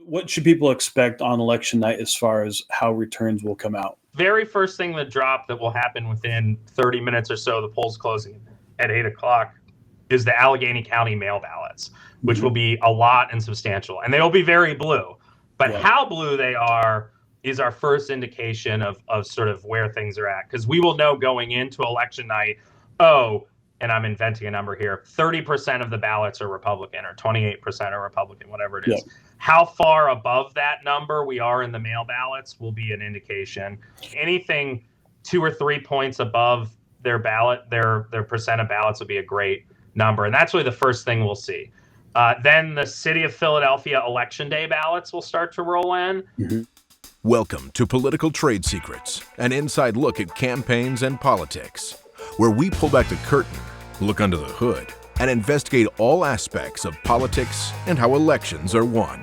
What should people expect on election night as far as how returns will come out? Very first thing that drop that will happen within 30 minutes or so, the polls closing at 8 o'clock, is the Allegheny County mail ballots, which will be a lot and substantial. And they'll be very blue. But how blue they are is our first indication of sort of where things are at. Because we will know going into election night, and I'm inventing a number here, 30% of the ballots are Republican or 28% are Republican, whatever it is. Yeah. How far above that number we are in the mail ballots will be an indication. Anything 2 or 3 points above their ballot, their percent of ballots will be a great number. And that's really the first thing we'll see. Then the city of Philadelphia election day ballots will start to roll in. Mm-hmm. Welcome to Political Trade Secrets, an inside look at campaigns and politics, where we pull back the curtain, look under the hood, and investigate all aspects of politics and how elections are won.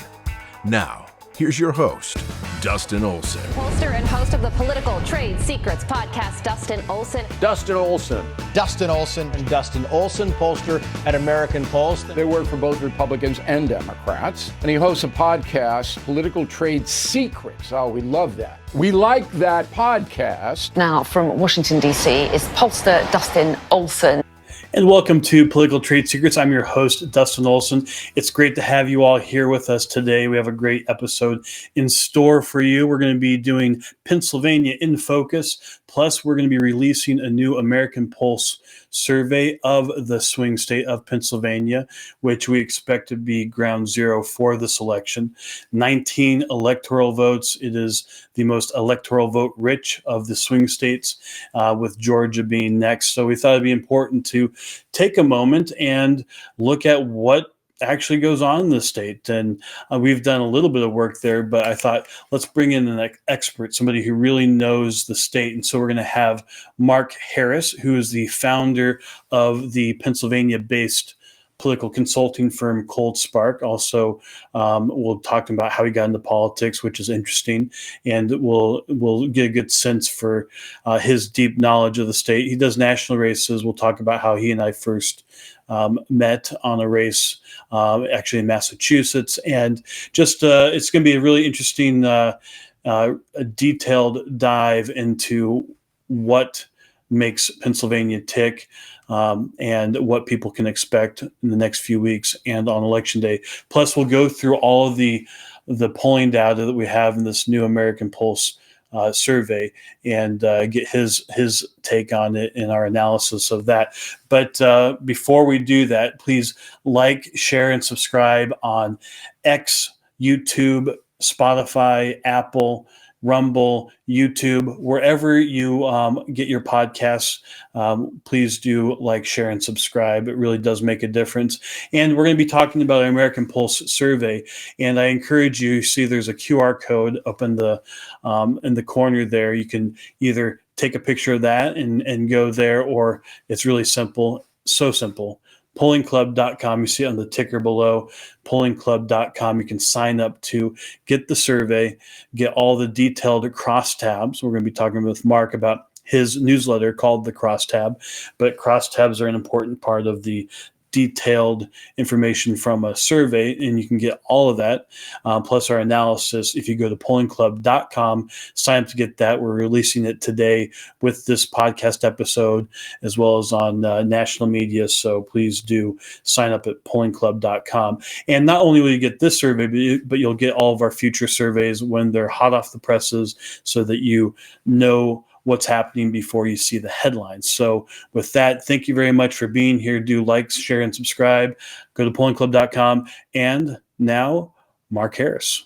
Now, here's your host, Dustin Olson. Pollster and host of the Political Trade Secrets podcast, Dustin Olson. Dustin Olson. Dustin Olson. And Dustin Olson, pollster at American Pulse. They work for both Republicans and Democrats. And he hosts a podcast, Political Trade Secrets. Oh, we love that. We like that podcast. Now, from Washington, D.C., is pollster Dustin Olson. And welcome to Political Trade Secrets. I'm your host, Dustin Olson. It's great to have you all here with us today. We have a great episode in store for you. We're going to be doing Pennsylvania in focus. Plus, we're going to be releasing a new American Pulse survey of the swing state of Pennsylvania, which we expect to be ground zero for this election. 19 electoral votes. It is the most electoral vote rich of the swing states, with Georgia being next. So we thought it'd be important to take a moment and look at what actually goes on in the state. And we've done a little bit of work there, but I thought let's bring in an expert, somebody who really knows the state. And so we're going to have Mark Harris, who is the founder of the Pennsylvania-based political consulting firm ColdSpark. Also, we'll talk about how he got into politics, which is interesting, and we'll get a good sense for his deep knowledge of the state. He does national races. We'll talk about how he and I first met on a race actually in Massachusetts, and just it's going to be a really interesting, a detailed dive into what makes Pennsylvania tick, and what people can expect in the next few weeks and on election day. Plus, we'll go through all of the polling data that we have in this new American Pulse survey and get his take on it in our analysis of that. But before we do that, please like, share, and subscribe on X, YouTube, Spotify, Apple, Rumble, YouTube, wherever you get your podcasts. Please do like, share, and subscribe. It really does make a difference. And we're going to be talking about our American Pulse survey. And I encourage you, see there's a QR code up in the corner there. You can either take a picture of that and go there, or it's really simple, so simple. Pollingclub.com. You see it on the ticker below, pollingclub.com. You can sign up to get the survey, get all the detailed crosstabs. We're going to be talking with Mark about his newsletter called The Crosstab, but crosstabs are an important part of the detailed information from a survey, and you can get all of that, plus our analysis. If you go to pollingclub.com, sign up to get that. We're releasing it today with this podcast episode, as well as on national media, so please do sign up at pollingclub.com. And not only will you get this survey, but you'll get all of our future surveys when they're hot off the presses, so that you know what's happening before you see the headlines. So with that, thank you very much for being here. Do like, share, and subscribe. Go to pollingclub.com. And now, Mark Harris.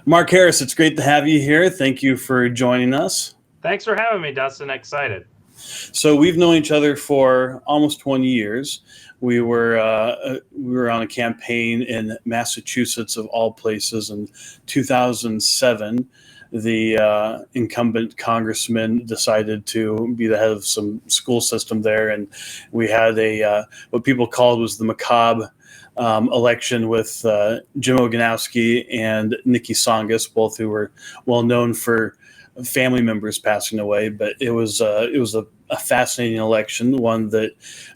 Mark Harris, it's great to have you here. Thank you for joining us. Thanks for having me, Dustin. Excited. So we've known each other for almost 20 years. We were on a campaign in Massachusetts, of all places, in 2007. The incumbent congressman decided to be the head of some school system there, and we had what people called was the macabre election with Jim Oganowski and Nikki Tsongas, both who were well known for family members passing away. But it was a a fascinating election, one that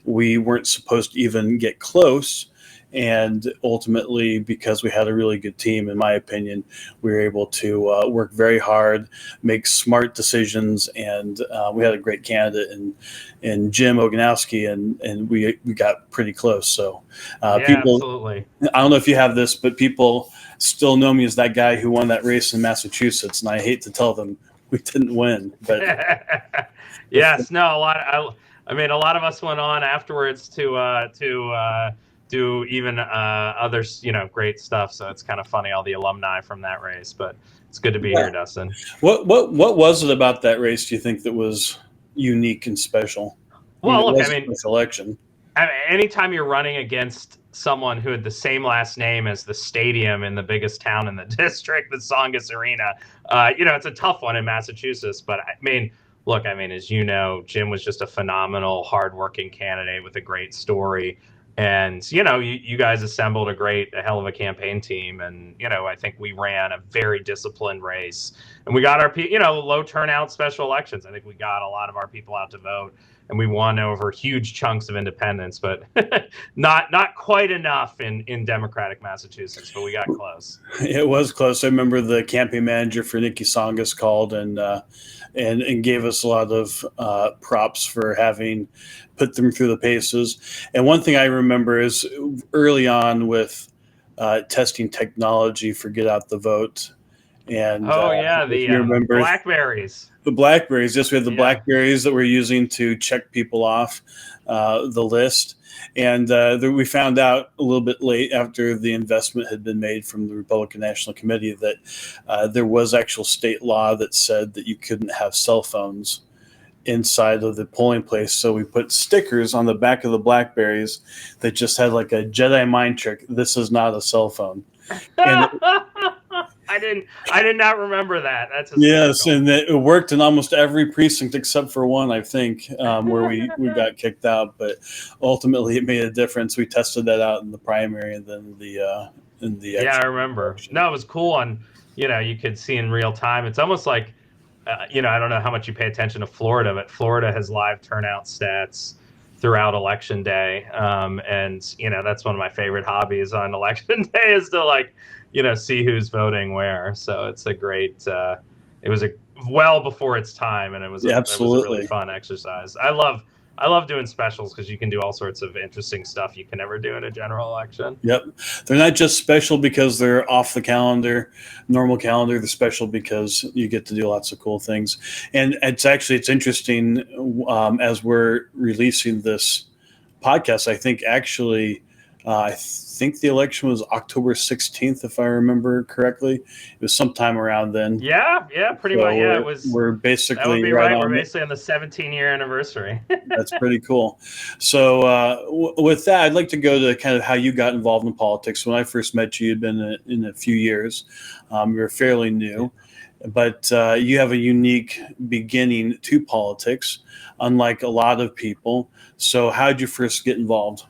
we weren't supposed to even get close. And ultimately, because we had a really good team, in my opinion, we were able to work very hard, make smart decisions, and we had a great candidate in Jim Oganowski, and we got pretty close. So people, absolutely. I don't know if you have this, but people still know me as that guy who won that race in Massachusetts, and I hate to tell them we didn't win. But yes, no, a lot of us went on afterwards to do even other, great stuff. So it's kind of funny, all the alumni from that race, but it's good to be here, Dustin. What was it about that race, do you think, that was unique and special? Well, look, election. Anytime you're running against someone who had the same last name as the stadium in the biggest town in the district, the Tsongas Arena, it's a tough one in Massachusetts. But as you know, Jim was just a phenomenal, hardworking candidate with a great story. And, you guys assembled a hell of a campaign team. And, I think we ran a very disciplined race. And we got our, low turnout special elections. I think we got a lot of our people out to vote. And we won over huge chunks of independents, but not quite enough in Democratic Massachusetts, but we got close. It was close. I remember the campaign manager for Nikki Tsongas called and gave us a lot of props for having put them through the paces. And one thing I remember is early on with testing technology for Get Out the Vote. And the Blackberries. The Blackberries. Yes, we had the Blackberries that we're using to check people off the list. And we found out a little bit late after the investment had been made from the Republican National Committee that there was actual state law that said that you couldn't have cell phones inside of the polling place. So we put stickers on the back of the Blackberries that just had like a Jedi mind trick. This is not a cell phone. And I did not remember that. That's yes, and it worked in almost every precinct except for one, I think, where we got kicked out. But ultimately, it made a difference. We tested that out in the primary, and then I remember. Election. No, it was cool. On you could see in real time. It's almost like I don't know how much you pay attention to Florida, but Florida has live turnout stats throughout election day, and that's one of my favorite hobbies on election day is to see who's voting where. So it's a great, it was well before its time, and it was a really fun exercise. I love doing specials because you can do all sorts of interesting stuff you can never do in a general election. Yep. They're not just special because they're off the calendar, normal calendar. They're special because you get to do lots of cool things. And it's interesting as we're releasing this podcast, I think I think the election was October 16th, if I remember correctly. It was sometime around then. Yeah, pretty much. Yeah, it was. We're basically that would be right. We're basically on the 17-year anniversary. That's pretty cool. So with that, I'd like to go to kind of how you got involved in politics. When I first met you, you'd been in a few years. You were fairly new, but you have a unique beginning to politics, unlike a lot of people. So how did you first get involved?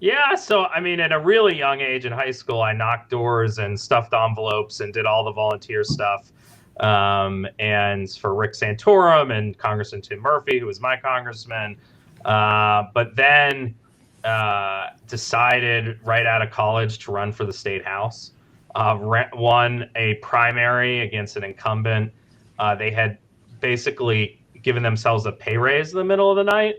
Yeah, so at a really young age in high school, I knocked doors and stuffed envelopes and did all the volunteer stuff. And for Rick Santorum and Congressman Tim Murphy, who was my congressman. But then decided right out of college to run for the state house. Won a primary against an incumbent. They had basically given themselves a pay raise in the middle of the night.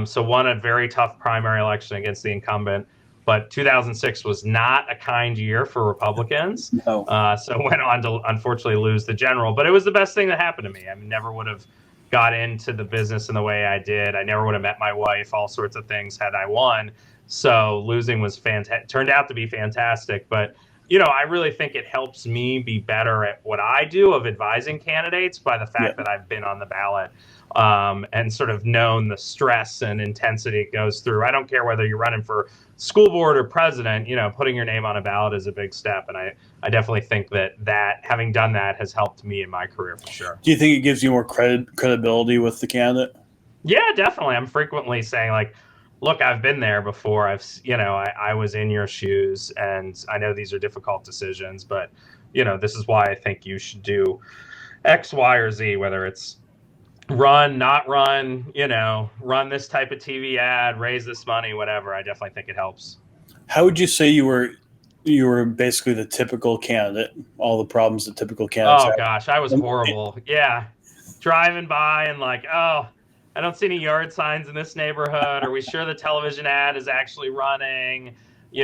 So won a very tough primary election against the incumbent, but 2006 was not a kind year for Republicans. No. So went on to unfortunately lose the general, but it was the best thing that happened to me. I never would have got into the business in the way I did. I never would have met my wife, all sorts of things had I won. So losing was turned out to be fantastic, but I really think it helps me be better at what I do of advising candidates by the fact that I've been on the ballot. And sort of known the stress and intensity it goes through. I don't care whether you're running for school board or president, putting your name on a ballot is a big step. And I definitely think that having done that has helped me in my career for sure. Do you think it gives you more credibility with the candidate? Yeah, definitely. I'm frequently saying look, I've been there before. I was in your shoes, and I know these are difficult decisions, but this is why I think you should do X, Y, or Z, whether it's run, not run, run this type of TV ad, raise this money, whatever. I definitely think it helps. How would you say you were basically the typical candidate? All the problems that typical candidates have. Oh gosh, I was horrible. Yeah, driving by and like, oh, I don't see any yard signs in this neighborhood. Are we sure the television ad is actually running?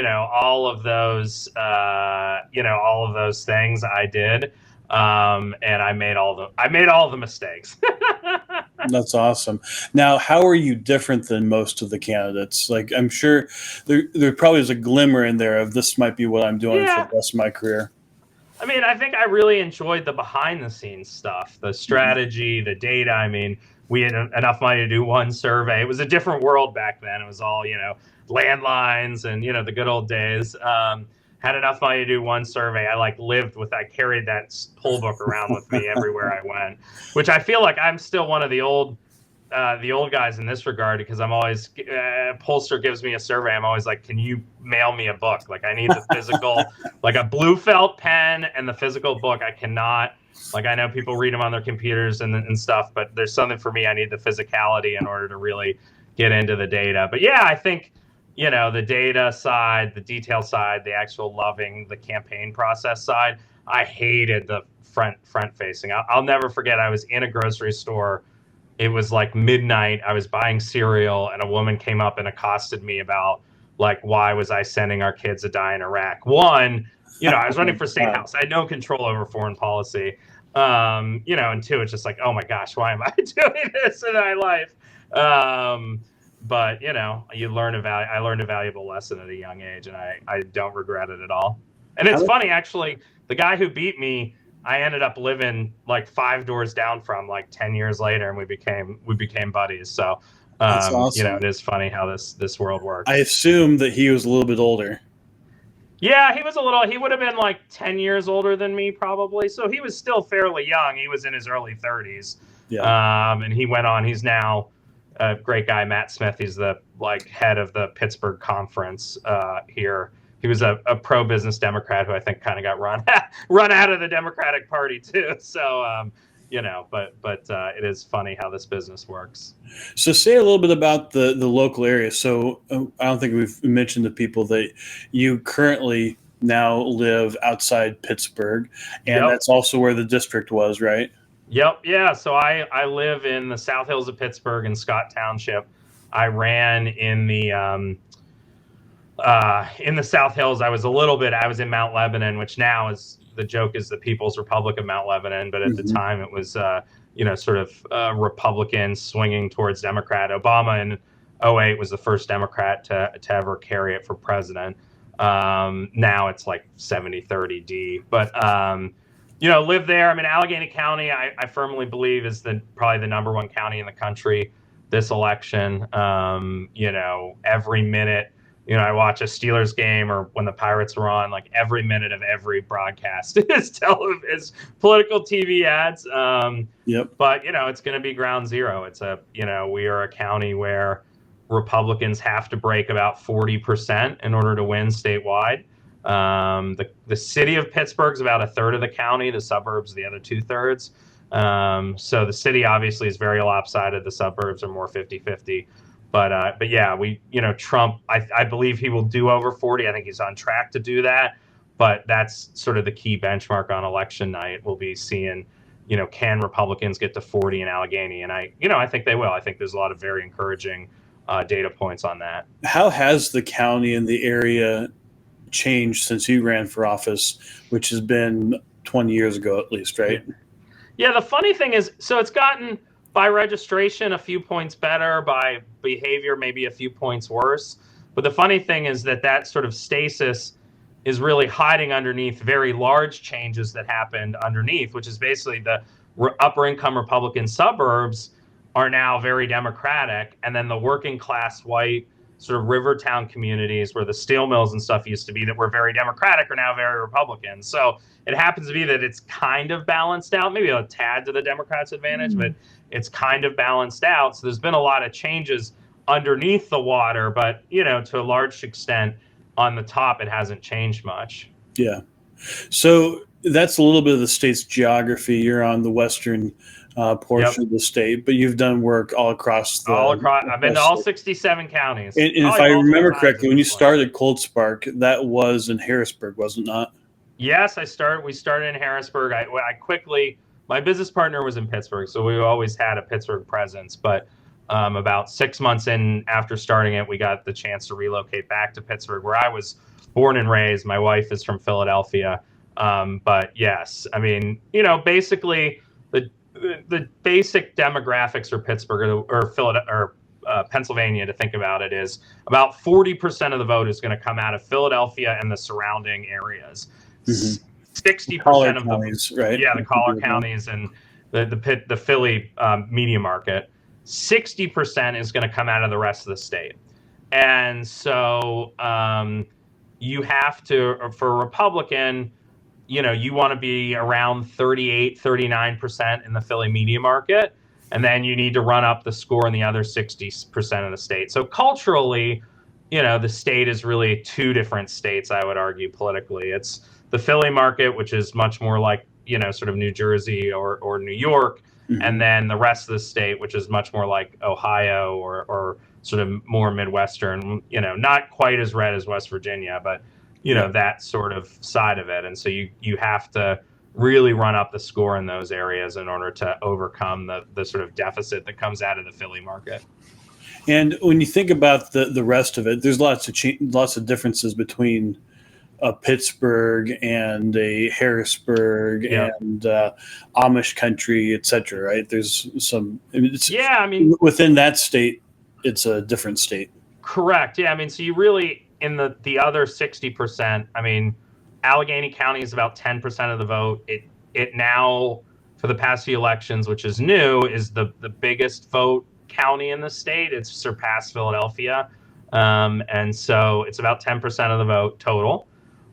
All of those, all of those things I did, and I made all the mistakes. That's awesome. Now, how are you different than most of the candidates? Like, I'm sure there probably is a glimmer in there of this might be what I'm doing for the rest of my career. I mean, I think I really enjoyed the behind the scenes stuff, the strategy, the data. I mean, we had enough money to do one survey. It was a different world back then. It was all, landlines and, the good old days. Had enough money to do one survey. I carried that poll book around with me everywhere I went, which I feel like I'm still one of the old guys in this regard, because I'm always, pollster gives me a survey. I'm always like, can you mail me a book? Like, I need the physical, like a blue felt pen and the physical book. I cannot, like, I know people read them on their computers and stuff, but there's something for me. I need the physicality in order to really get into the data. But yeah, I think, the data side, the detail side, the actual loving the campaign process side, I hated the front facing. I'll never forget. I was in a grocery store. It was like midnight. I was buying cereal and a woman came up and accosted me about, like, why was I sending our kids to die in Iraq? One, I was running for state house. I had no control over foreign policy. And two, it's just like, oh my gosh, why am I doing this in my life? But I learned a valuable lesson at a young age, and I don't regret it at all. And it's funny, actually, the guy who beat me, I ended up living like 5 doors down from, like 10 years later, and we became buddies. So, That's awesome. It is funny how this world works. I assume that he was a little bit older. Yeah, he would have been like 10 years older than me probably. So he was still fairly young. He was in his early 30s. Yeah. And he went on, he's now a great guy, Matt Smith. He's the head of the Pittsburgh conference here. He was a pro-business Democrat who I think kind of got run out of the Democratic Party too. So, but it is funny how this business works. So say a little bit about the local area. So I don't think we've mentioned to people that you currently now live outside Pittsburgh, and that's also where the district was, right? Yep. Yeah. So I live in the South Hills of Pittsburgh in Scott Township. I ran in the South Hills. I was in Mount Lebanon, which now is, the joke is the People's Republic of Mount Lebanon. But at the time it was, sort of Republican swinging towards Democrat. Obama in 2008 was the first Democrat to ever carry it for president. Now it's like 70-30 D. But, live there. I mean, Allegheny County, I firmly believe is probably the number one county in the country this election. Every minute, I watch a Steelers game or when the Pirates are on, like every minute of every broadcast is political TV ads. Yep. But, it's going to be ground zero. We are a county where Republicans have to break about 40% in order to win statewide. The city of Pittsburgh is about a third of the county, the suburbs, the other 2/3. So the city obviously is very lopsided. The suburbs are more 50-50. But yeah, Trump, I believe he will do over 40. I think he's on track to do that. But that's sort of the key benchmark on election night. We'll be seeing, can Republicans get to 40 in Allegheny? And I think they will. I think there's a lot of very encouraging data points on that. How has the county and the area changed since you ran for office, which has been 20 years ago at least, right? Yeah, the funny thing is, so it's gotten by registration a few points better, by behavior maybe a few points worse. But the funny thing is that sort of stasis is really hiding underneath very large changes that happened underneath, which is basically the upper income Republican suburbs are now very Democratic, and then the working class white sort of Rivertown communities where the steel mills and stuff used to be that were very Democratic are now very Republican. So it happens to be that it's kind of balanced out, maybe a tad to the Democrats' advantage, but it's kind of balanced out. So there's been a lot of changes underneath the water, but, to a large extent on the top, it hasn't changed much. Yeah. So that's a little bit of the state's geography. You're on the western portion of the state, but you've done work all across. I've been to all 67 counties. And if I remember correctly, when you started ColdSpark, that was in Harrisburg, was it not? Yes, we started in Harrisburg. My business partner was in Pittsburgh, so we always had a Pittsburgh presence. But about 6 months in after starting it, we got the chance to relocate back to Pittsburgh, where I was born and raised. My wife is from Philadelphia. But yes, I mean, basically the basic demographics for Pittsburgh or Philadelphia or Pennsylvania, to think about it, is about 40% of the vote is going to come out of Philadelphia and the surrounding areas. 60% of counties, the right? Yeah, the collar counties and the Philly media market. 60% is going to come out of the rest of the state, and so you have to, for a Republican, you want to be around 38, 39% in the Philly media market, and then you need to run up the score in the other 60% of the state. So culturally, the state is really two different states, I would argue, politically. It's the Philly market, which is much more like, sort of New Jersey or New York, and then the rest of the state, which is much more like Ohio or sort of more Midwestern, not quite as red as West Virginia, but that sort of side of it. And so you have to really run up the score in those areas in order to overcome the sort of deficit that comes out of the Philly market. And when you think about the rest of it, there's lots of differences between Pittsburgh and a Harrisburg and Amish country, etc. Right? There's some. Within that state, it's a different state. Correct. Yeah. I mean, so you really, in the other 60%, I mean, Allegheny County is about 10% of the vote. It now, for the past few elections, which is new, is the biggest vote county in the state. It's surpassed Philadelphia. And so it's about 10% of the vote total.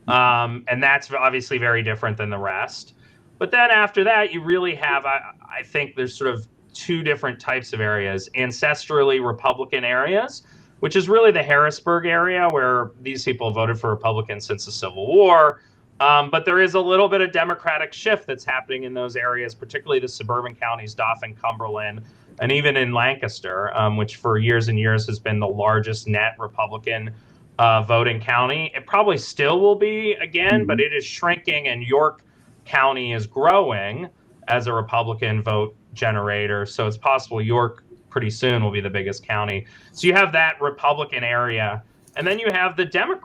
And that's obviously very different than the rest. But then after that, you really have, I think there's sort of two different types of areas: ancestrally Republican areas, which is really the Harrisburg area, where these people voted for Republicans since the Civil War. But there is a little bit of Democratic shift that's happening in those areas, particularly the suburban counties, Dauphin, Cumberland, and even in Lancaster, which for years and years has been the largest net Republican voting county. It probably still will be again, but it is shrinking, and York County is growing as a Republican vote generator. So it's possible York pretty soon will be the biggest county. So you have that Republican area. And then you have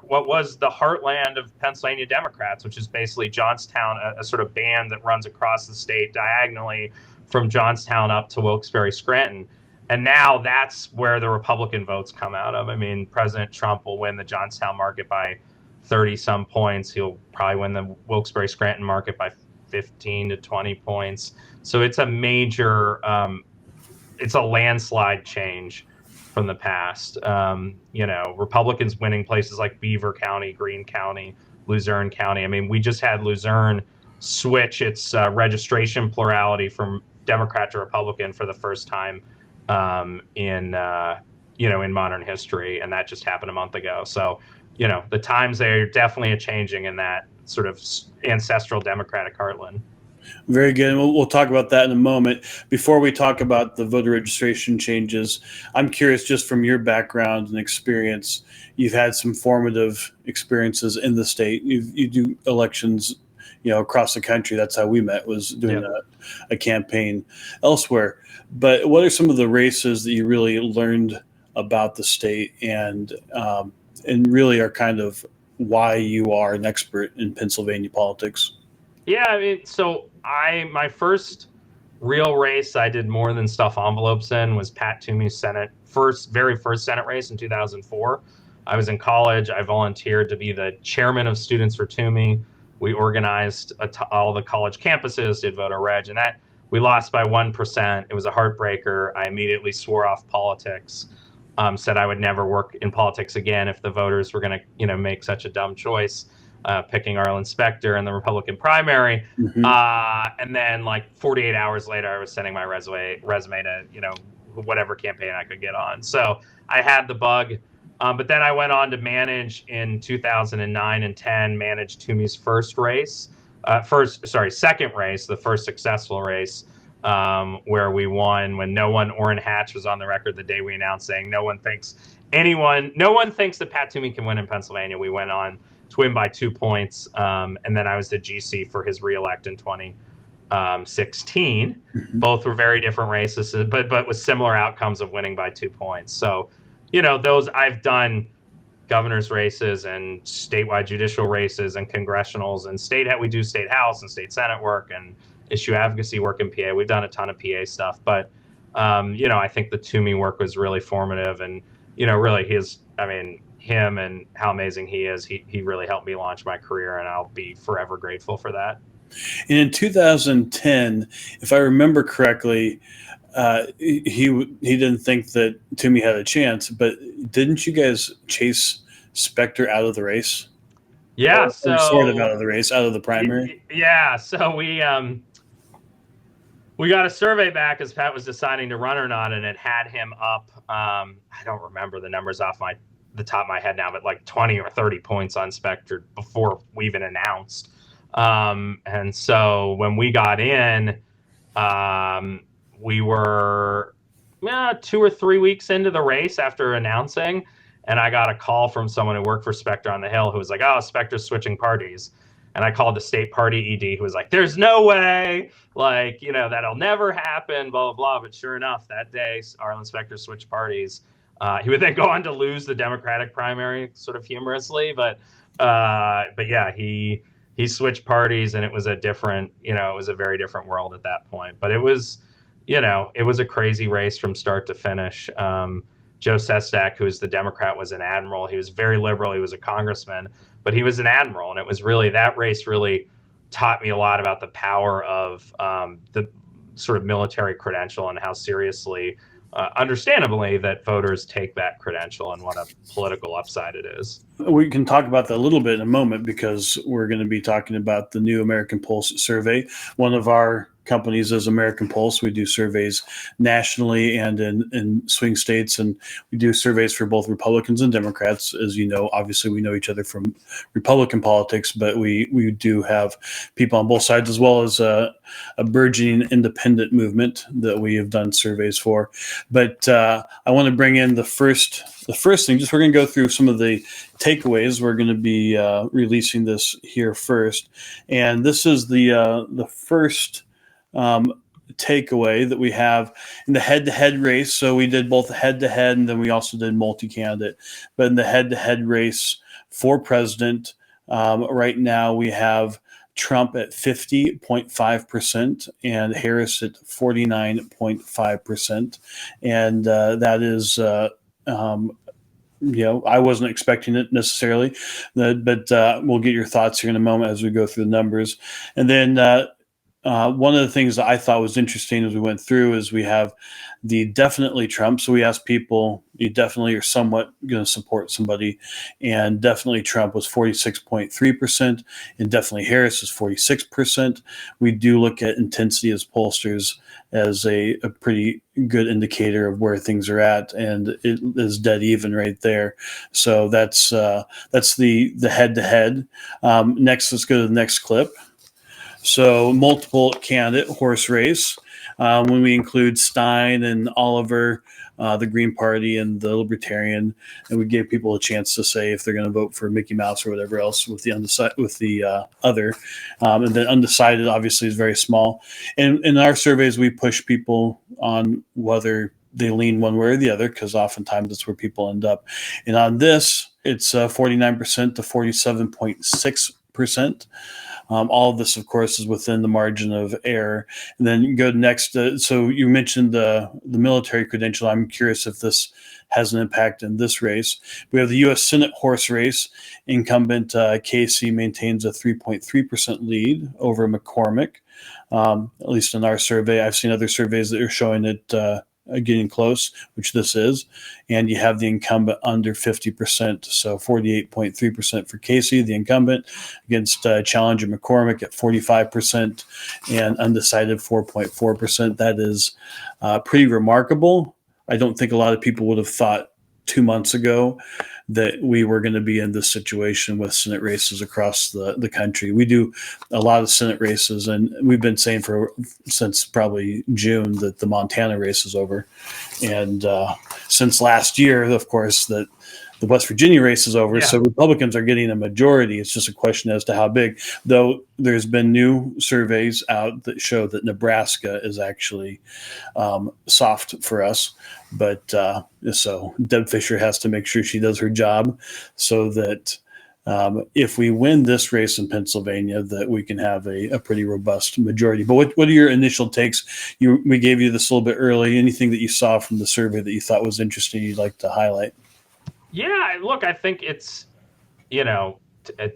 what was the heartland of Pennsylvania Democrats, which is basically Johnstown, a sort of band that runs across the state diagonally from Johnstown up to Wilkes-Barre, Scranton. And now that's where the Republican votes come out of. I mean, President Trump will win the Johnstown market by 30-some points. He'll probably win the Wilkes-Barre, Scranton market by 15 to 20 points. So it's a major, it's a landslide change from the past. Republicans winning places like Beaver County, Greene County, Luzerne County. I mean, we just had Luzerne switch its registration plurality from Democrat to Republican for the first time in modern history, and that just happened a month ago. So, the times are definitely changing in that sort of ancestral Democratic heartland. Very good. And we'll talk about that in a moment. Before we talk about the voter registration changes, I'm curious, just from your background and experience, you've had some formative experiences in the state. You do elections, across the country. That's how we met, was doing a campaign elsewhere. But what are some of the races that you really learned about the state and really are kind of why you are an expert in Pennsylvania politics? Yeah, I mean, so my first real race I did more than stuff envelopes in was Pat Toomey's very first Senate race in 2004. I was in college. I volunteered to be the chairman of Students for Toomey. We organized all the college campuses, did voter reg, and that we lost by 1%. It was a heartbreaker. I immediately swore off politics, said I would never work in politics again if the voters were going to, make such a dumb choice. Picking Arlen Specter in the Republican primary. And then 48 hours later, I was sending my resume to, whatever campaign I could get on. So I had the bug. But then I went on to manage in 2009 and 10, manage Toomey's second race, the first successful race where we won when Orrin Hatch was on the record the day we announced, saying no one thinks that Pat Toomey can win in Pennsylvania. We went on to win by 2 points. And then I was the GC for his reelect in 2016. Both were very different races, but with similar outcomes of winning by 2 points. So, those I've done governor's races and statewide judicial races and congressionals and we do state house and state senate work and issue advocacy work in PA. We've done a ton of PA stuff, but I think the Toomey work was really formative, and really him and how amazing he is. He really helped me launch my career, and I'll be forever grateful for that. And in 2010, if I remember correctly, he didn't think that Toomey had a chance, but didn't you guys chase Specter out of the race? Yeah, or sort of out of the race, out of the primary. Yeah, so we got a survey back as Pat was deciding to run or not, and it had him up. I don't remember the numbers off the top of my head now, but like 20 or 30 points on Specter before we even announced. And so when we got in, we were 2 or 3 weeks into the race after announcing, and I got a call from someone who worked for Specter on the Hill who was like, "Oh, Specter's switching parties." And I called the state party ED who was like, "There's no way, that'll never happen, blah, blah, blah." But sure enough, that day, Arlen Specter switched parties. He would then go on to lose the Democratic primary, sort of humorously. But yeah, he switched parties, and it was a very different world at that point. But it was a crazy race from start to finish. Joe Sestak, who was the Democrat, was an admiral. He was very liberal. He was a congressman, but he was an admiral. And it was really, that race really taught me a lot about the power of the sort of military credential and how seriously, understandably, that voters take that credential and what a political upside it is. We can talk about that a little bit in a moment, because we're going to be talking about the new American Pulse survey. One of our companies is American Pulse. We do surveys nationally and in swing states, and we do surveys for both Republicans and Democrats. As you know, obviously we know each other from Republican politics, but we do have people on both sides, as well as a burgeoning independent movement that we have done surveys for. But I want to bring in the first thing. Just we're going to go through some of the takeaways. We're going to be releasing this here first, and this is the first takeaway that we have in the head-to-head race. So we did both the head-to-head, and then we also did multi-candidate. But in the head-to-head race for president, right now we have Trump at 50.5% and Harris at 49.5%. And that is, I wasn't expecting it necessarily, but we'll get your thoughts here in a moment as we go through the numbers. And then one of the things that I thought was interesting as we went through is we have the definitely Trump. So we asked people, you definitely or somewhat going to support somebody. And definitely Trump was 46.3%, and definitely Harris is 46%. We do look at intensity as pollsters as a pretty good indicator of where things are at, and it is dead even right there. So that's the head-to-head. Next, let's go to the next clip. So multiple candidate horse race. When we include Stein and Oliver, the Green Party and the Libertarian, and we gave people a chance to say if they're going to vote for Mickey Mouse or whatever else with the other. And then undecided obviously is very small. And in our surveys, we push people on whether they lean one way or the other, because oftentimes that's where people end up. And on this, it's 49% to 47.6%. All of this, of course, is within the margin of error. And then you go next. So you mentioned the military credential. I'm curious if this has an impact in this race. We have the U.S. Senate horse race. Incumbent Casey maintains a 3.3% lead over McCormick, at least in our survey. I've seen other surveys that are showing it getting close, which this is. And you have the incumbent under 50%, so 48.3% for Casey, the incumbent, against challenger McCormick at 45% and undecided 4.4%. That is pretty remarkable. I don't think a lot of people would have thought 2 months ago that we were going to be in this situation with Senate races across the country. We do a lot of Senate races, and we've been saying since probably June that the Montana race is over. And since last year, of course, that the West Virginia race is over, so Republicans are getting a majority. It's just a question as to how big, though there's been new surveys out that show that Nebraska is actually soft for us. But so Deb Fischer has to make sure she does her job so that if we win this race in Pennsylvania, that we can have a pretty robust majority. But what are your initial takes? We gave you this a little bit early. Anything that you saw from the survey that you thought was interesting you'd like to highlight? Yeah, look, I think it's, to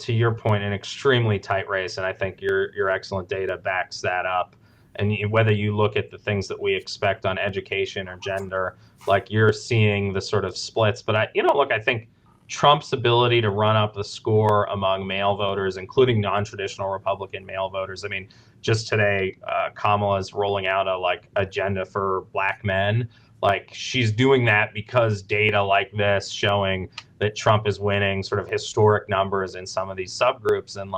your point, an extremely tight race, and I think your excellent data backs that up. And whether you look at the things that we expect on education or gender, like you're seeing the sort of splits. But I think Trump's ability to run up the score among male voters, including non-traditional Republican male voters. I mean, just today, Kamala is rolling out a agenda for Black men. Like, she's doing that because data like this showing that Trump is winning sort of historic numbers in some of these subgroups. And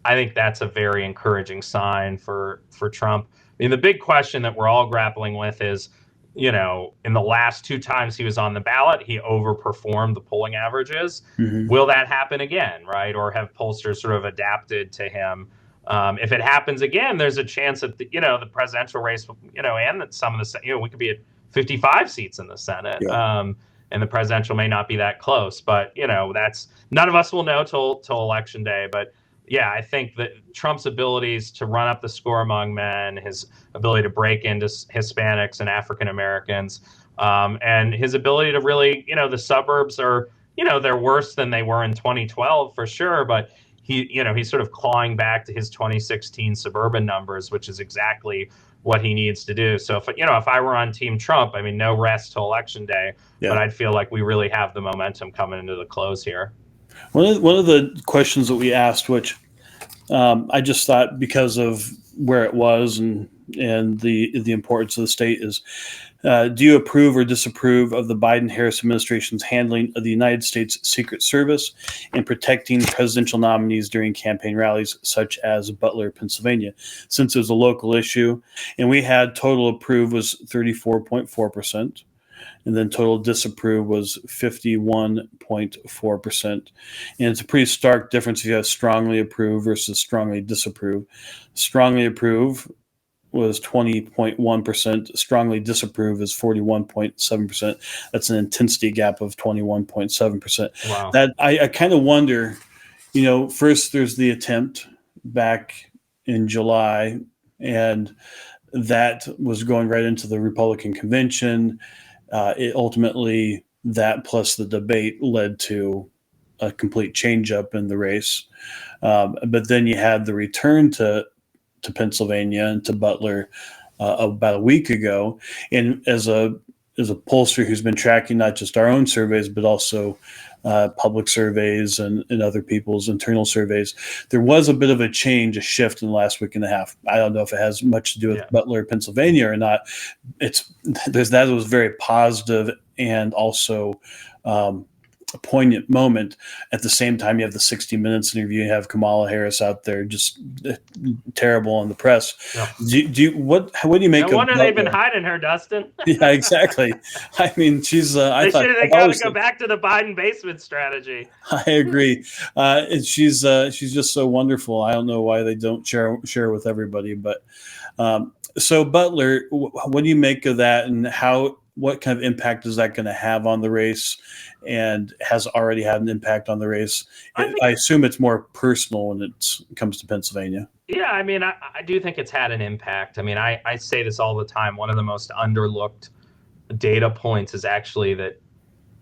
I think that's a very encouraging sign for Trump. I mean, the big question that we're all grappling with is, in the last 2 times he was on the ballot, he overperformed the polling averages. Mm-hmm. Will that happen again, right? Or have pollsters sort of adapted to him? If it happens again, there's a chance that the presidential race, and that some of the, we could be at 55 seats in the Senate, and the presidential may not be that close. But that's, none of us will know till election day. But yeah, I think that Trump's abilities to run up the score among men, his ability to break into Hispanics and African Americans, and his ability to really, the suburbs are, they're worse than they were in 2012 for sure, but he's sort of clawing back to his 2016 suburban numbers, which is exactly what he needs to do. So if I were on Team Trump, I mean, no rest till election day, but I'd feel like we really have the momentum coming into the close here. One of the questions that we asked, which I just thought because of where it was and the importance of the state, is do you approve or disapprove of the Biden-Harris administration's handling of the United States Secret Service in protecting presidential nominees during campaign rallies, such as Butler, Pennsylvania, since it was a local issue? And we had total approve was 34.4%. And then total disapprove was 51.4%. And it's a pretty stark difference if you have strongly approve versus strongly disapprove. Strongly approve was 20.1%. Strongly disapprove is 41.7%. That's an intensity gap of 21.7%. Wow. That I kind of wonder, first there's the attempt back in July, and that was going right into the Republican convention. It ultimately, that plus the debate led to a complete change up in the race. But then you had the return to Pennsylvania and to Butler about a week ago. And as a pollster who's been tracking not just our own surveys, but also public surveys and other people's internal surveys, there was a bit of a shift in the last week and a half. I don't know if it has much to do with Butler, Pennsylvania or not. That was very positive and also a poignant moment. At the same time, you have the 60 Minutes interview. You have Kamala Harris out there just terrible on the press. Yeah. What do you make? No wonder they've been hiding her, Dustin. Yeah, exactly. I mean, she's. They got to go back to the Biden basement strategy. I agree. She's just so wonderful. I don't know why they don't share with everybody. But so Butler, what do you make of that, and what kind of impact is that going to have on the race, and has already had an impact on the race? I assume it's more personal when it comes to Pennsylvania. Yeah, I mean, I do think it's had an impact. I mean, I say this all the time. One of the most underlooked data points is actually that,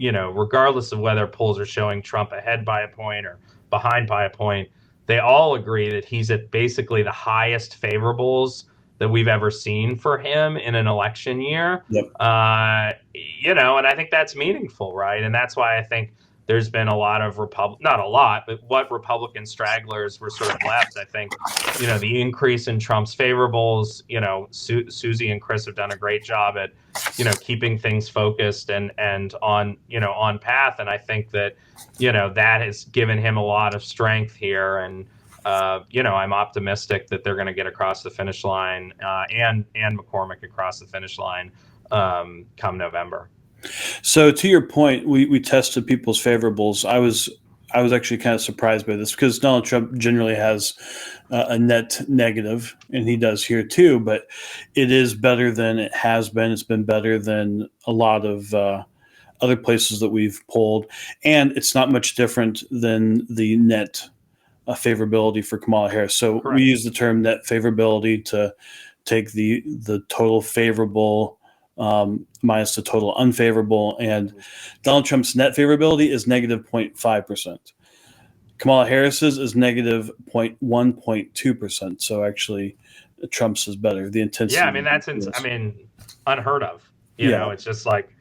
regardless of whether polls are showing Trump ahead by a point or behind by a point, they all agree that he's at basically the highest favorables that we've ever seen for him in an election year. Yep. And I think that's meaningful, right? And that's why I think there's been a lot of not a lot, but what Republican stragglers were sort of left. I think, the increase in Trump's favorables, Susie and Chris have done a great job at, keeping things focused and on, on path. And I think that, that has given him a lot of strength here. And, I'm optimistic that they're going to get across the finish line and McCormick across the finish line come November. So to your point, we tested people's favorables. I was actually kind of surprised by this because Donald Trump generally has a net negative, and he does here too. But it is better than it has been. It's been better than a lot of other places that we've polled, and it's not much different than the net favorability for Kamala Harris. So Correct. We use the term net favorability to take the total favorable minus the total unfavorable, and Donald Trump's net favorability is negative 0.5%. Kamala Harris's is negative 1.2%. So actually, Trump's is better. The intensity. Yeah, I mean that's unheard of. You know, it's just like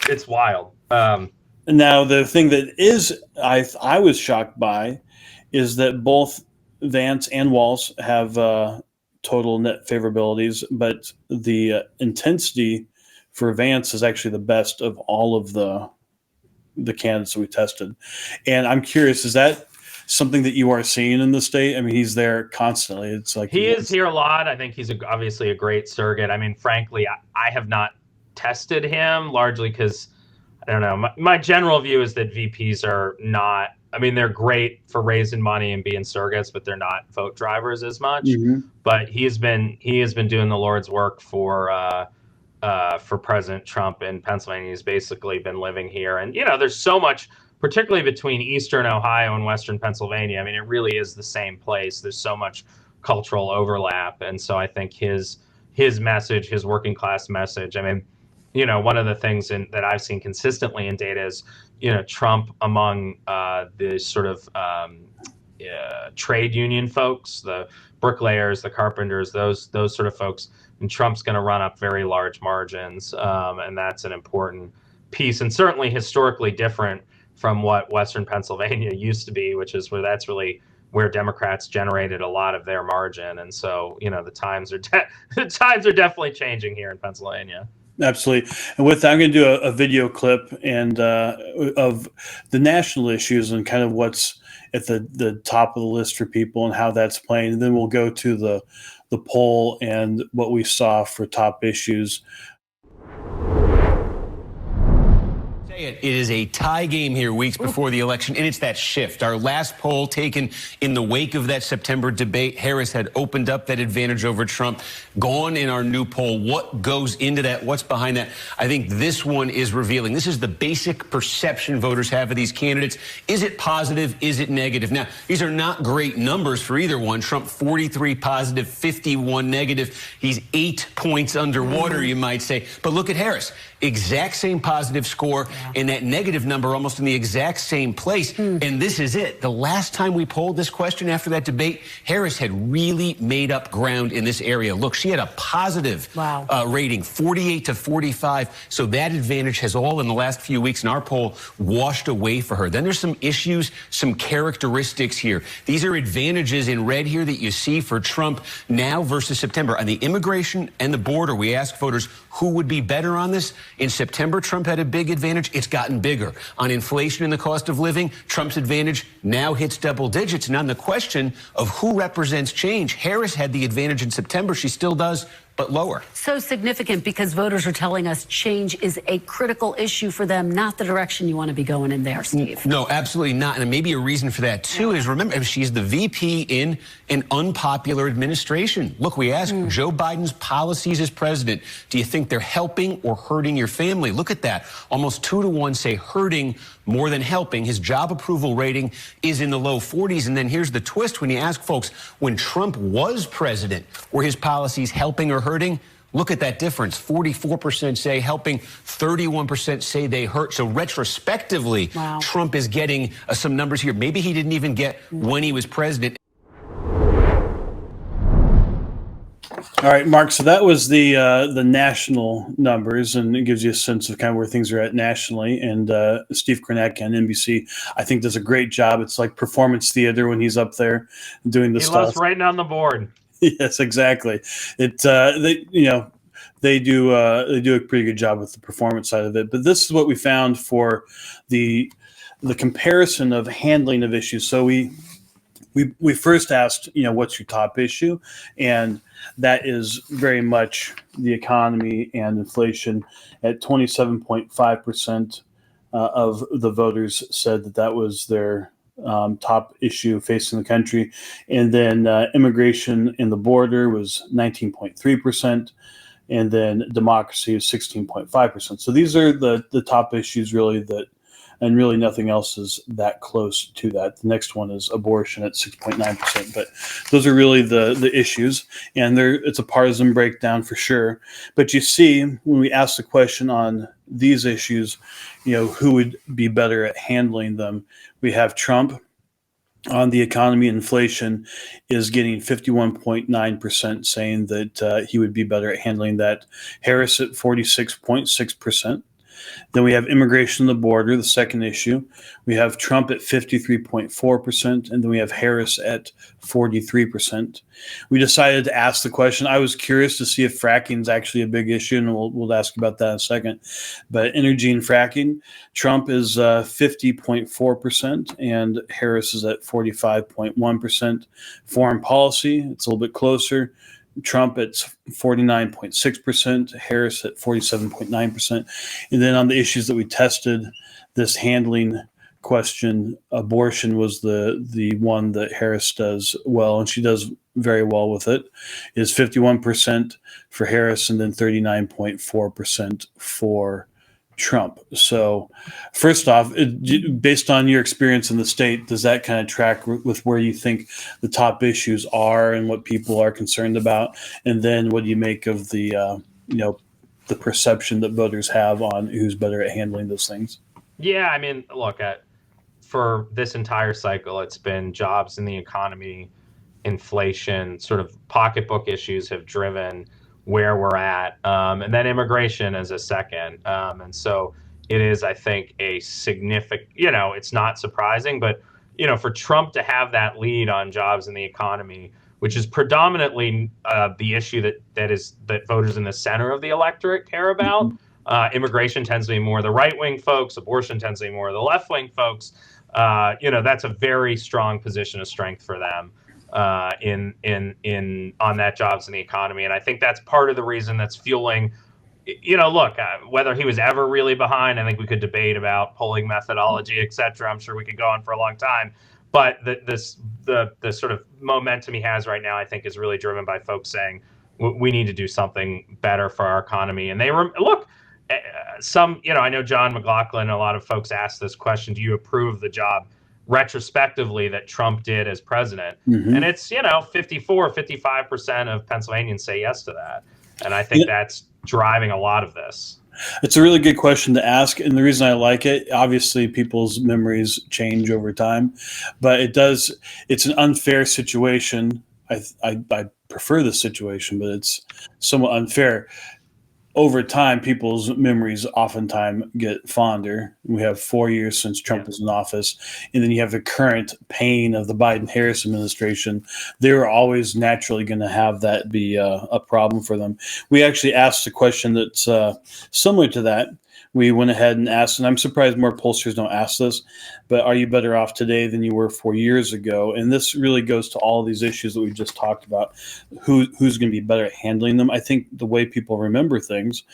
it's wild. Now the thing that is I was shocked by is that both Vance and Walz have total net favorabilities, but the intensity for Vance is actually the best of all of the candidates that we tested. And I'm curious, is that something that you are seeing in the state? I mean, he's there constantly. It's like he is here a lot. I think he's obviously a great surrogate. I mean, frankly, I have not tested him largely because I don't know. My general view is that VPs are not. I mean, they're great for raising money and being surrogates, but they're not vote drivers as much. Mm-hmm. But he has been doing the Lord's work for President Trump in Pennsylvania. He's basically been living here, and there's so much, particularly between Eastern Ohio and Western Pennsylvania. I mean, it really is the same place. There's so much cultural overlap, and so I think his message, his working class message. I mean, one of the things that I've seen consistently in data is, Trump among the sort of trade union folks, the bricklayers, the carpenters, those sort of folks, and Trump's going to run up very large margins, and that's an important piece, and certainly historically different from what Western Pennsylvania used to be, which is that's really where Democrats generated a lot of their margin, and so the times are definitely changing here in Pennsylvania. Absolutely. And with that, I'm going to do a video clip and of the national issues and kind of what's at the top of the list for people and how that's playing. And then we'll go to the poll and what we saw for top issues. It is a tie game here weeks before the election, and it's that shift. Our last poll taken in the wake of that September debate, Harris had opened up that advantage over Trump. Gone in our new poll. What goes into that? What's behind that? I think this one is revealing. This is the basic perception voters have of these candidates. Is it positive? Is it negative? Now, these are not great numbers for either one. Trump 43 positive, 51 negative. He's 8 points underwater, you might say. But look at Harris. Exact same positive score and that negative number almost in the exact same place. And this is it. The last time we polled this question after that debate, Harris had really made up ground in this area. Look, she had a positive rating, 48 to 45. So that advantage has all in the last few weeks in our poll washed away for her. Then there's some issues, some characteristics here. These are advantages in red here that you see for Trump now versus September. On the immigration and the border, we asked voters who would be better on this. In September, Trump had a big advantage. It's gotten bigger. On inflation and the cost of living, Trump's advantage now hits double digits. And on the question of who represents change, Harris had the advantage in September. She still does, but lower. So significant because voters are telling us change is a critical issue for them, not the direction you want to be going in there, Steve. No, absolutely not. And maybe a reason for that, too, is remember, she's the VP in an unpopular administration. Look, we asked Joe Biden's policies as president. Do you think they're helping or hurting your family? Look at that. Almost 2 to 1 say hurting more than helping. His job approval rating is in the low 40s. And then here's the twist. When you ask folks, when Trump was president, were his policies helping or hurting? Look at that difference. 44% say helping, 31% say they hurt. So retrospectively, Trump is getting some numbers here. Maybe he didn't even get when he was president. All right, Mark. So that was the national numbers, and it gives you a sense of kind of where things are at nationally. And Steve Kornacki on NBC, I think, does a great job. It's like performance theater when he's up there doing the He stuff. loves writing on the board. Yes, exactly. They do a pretty good job with the performance side of it. But this is what we found for the comparison of handling of issues. So we first asked, what's your top issue? And that is very much the economy and inflation. At 27.5% of the voters said that was their top issue facing the country. And then immigration and the border was 19.3%. And then democracy is 16.5%. So these are the top issues really and really nothing else is that close to that. The next one is abortion at 6.9%. But those are really the issues, and it's a partisan breakdown for sure. But you see, when we ask the question on these issues, who would be better at handling them, we have Trump on the economy and inflation is getting 51.9% saying that he would be better at handling that. Harris at 46.6%. Then we have immigration and the border, the second issue. We have Trump at 53.4%, and then we have Harris at 43%. We decided to ask the question. I was curious to see if fracking is actually a big issue, and we'll ask about that in a second. But energy and fracking, Trump is 50.4%, and Harris is at 45.1%. Foreign policy, it's a little bit closer. Trump at 49.6%, Harris at 47.9%. And then on the issues that we tested, this handling question, abortion was the one that Harris does well, and she does very well with it, is 51% for Harris and then 39.4% for Trump. So first off, based on your experience in the state, does that kind of track with where you think the top issues are and what people are concerned about? And then what do you make of the perception that voters have on who's better at handling those things? Yeah, I mean, look, for this entire cycle, it's been jobs in the economy, inflation, sort of pocketbook issues have driven where we're at, and then immigration as a second. And so it is, I think, a significant, it's not surprising, but, for Trump to have that lead on jobs in the economy, which is predominantly the issue that voters in the center of the electorate care about. Immigration tends to be more the right-wing folks. Abortion tends to be more the left-wing folks. That's a very strong position of strength for them. In on that jobs in the economy. And I think that's part of the reason that's fueling, whether he was ever really behind, I think we could debate about polling methodology, et cetera. I'm sure we could go on for a long time. But the sort of momentum he has right now, I think, is really driven by folks saying we need to do something better for our economy. And I know John McLaughlin, a lot of folks ask this question, do you approve the job retrospectively that Trump did as president? Mm-hmm. And it's 55% of Pennsylvanians say yes to that, and I think that's driving a lot of this. It's a really good question to ask, and the reason I like it, obviously people's memories change over time, but it's an unfair situation. I prefer this situation, but it's somewhat unfair. Over time, people's memories oftentimes get fonder. We have 4 years since Trump was in office, and then you have the current pain of the Biden-Harris administration. They're always naturally going to have that be a problem for them. We actually asked a question that's similar to that. We went ahead and asked, and I'm surprised more pollsters don't ask this, but are you better off today than you were 4 years ago? And this really goes to all these issues that we just talked about. Who's going to be better at handling them? I think the way people remember things,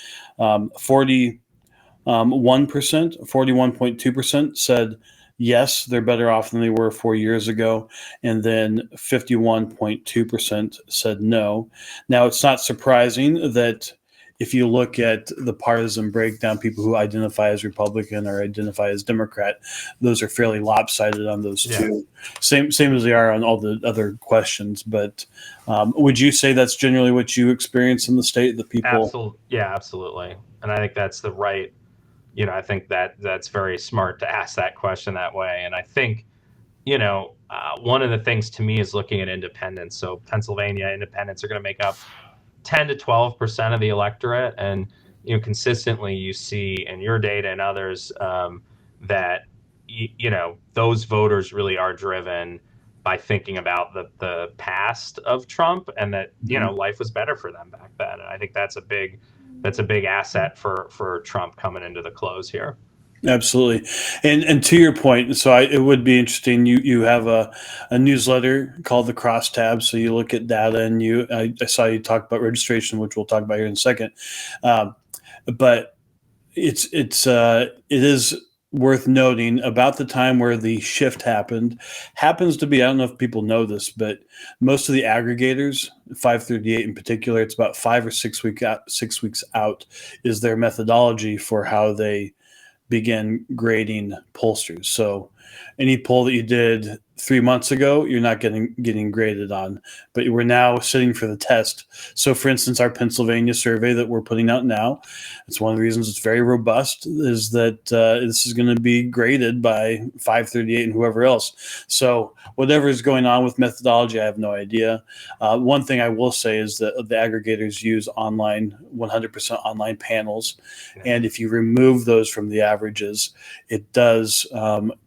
41.2% said yes, they're better off than they were 4 years ago. And then 51.2% said no. Now, it's not surprising that if you look at the partisan breakdown, people who identify as Republican or identify as Democrat, those are fairly lopsided on those two. Same as they are on all the other questions. But would you say that's generally what you experience in the state? The people, absolutely. And I think that's the right. I think that's very smart to ask that question that way. And I think, one of the things to me is looking at independents. So Pennsylvania independents are going to make up 10 to 12% of the electorate. And, consistently you see in your data and others that, those voters really are driven by thinking about the past of Trump, and that, life was better for them back then. And I think that's a big asset for Trump coming into the close here. Absolutely. And to your point, so it would be interesting. You have a newsletter called the Crosstab. So you look at data, and I saw you talk about registration, which we'll talk about here in a second. But it is worth noting about the time where the shift happens to be, I don't know if people know this, but most of the aggregators, 538 in particular, it's about 5 or 6 weeks out is their methodology for how they begin grading pollsters. So any poll that you did 3 months ago, you're not getting graded on, but we're now sitting for the test. So for instance, our Pennsylvania survey that we're putting out now, it's one of the reasons it's very robust, is that this is going to be graded by 538 and whoever else. So whatever is going on with methodology, I have no idea. One thing I will say is that the aggregators use 100% online panels. And if you remove those from the averages, it does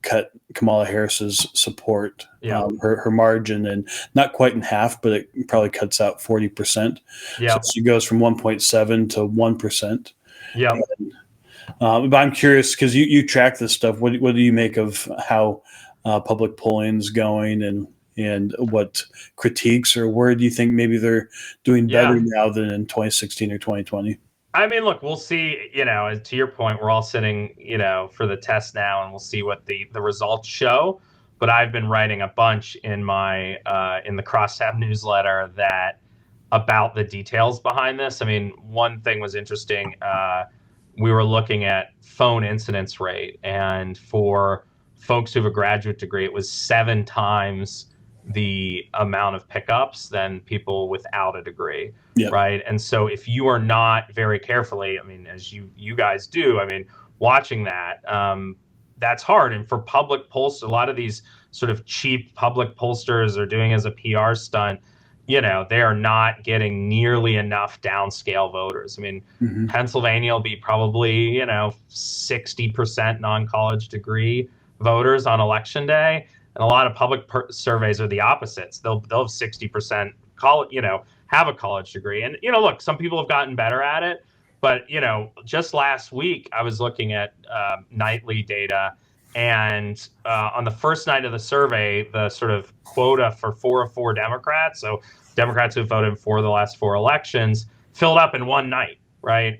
cut Kamala Harris's support, her margin, and not quite in half, but it probably cuts out 40%. Yeah. So she goes from 1.7 to 1%. Yeah. But I'm curious, because you track this stuff. What do you make of how public polling is going, and what critiques, or where do you think maybe they're doing better now than in 2016 or 2020? I mean, look, we'll see, to your point, we're all sitting, for the test now, and we'll see what the results show. But I've been writing a bunch in my in the Crosstab newsletter about the details behind this. I mean, one thing was interesting. We were looking at phone incidence rate, and for folks who have a graduate degree, it was 7 times the amount of pickups than people without a degree. Yep. Right. And so if you are not very carefully, I mean, as you guys do, I mean, watching that, that's hard. And for public polls, a lot of these sort of cheap public pollsters are doing as a PR stunt, they are not getting nearly enough downscale voters. I mean, Pennsylvania will be probably, 60% non-college degree voters on election day. And a lot of public surveys are the opposites. They'll have 60% have a college degree. And, look, some people have gotten better at it. But, just last week, I was looking at nightly data. And on the first night of the survey, the sort of quota for 4 of 4 Democrats, so Democrats who voted for the last 4 elections, filled up in one night, right?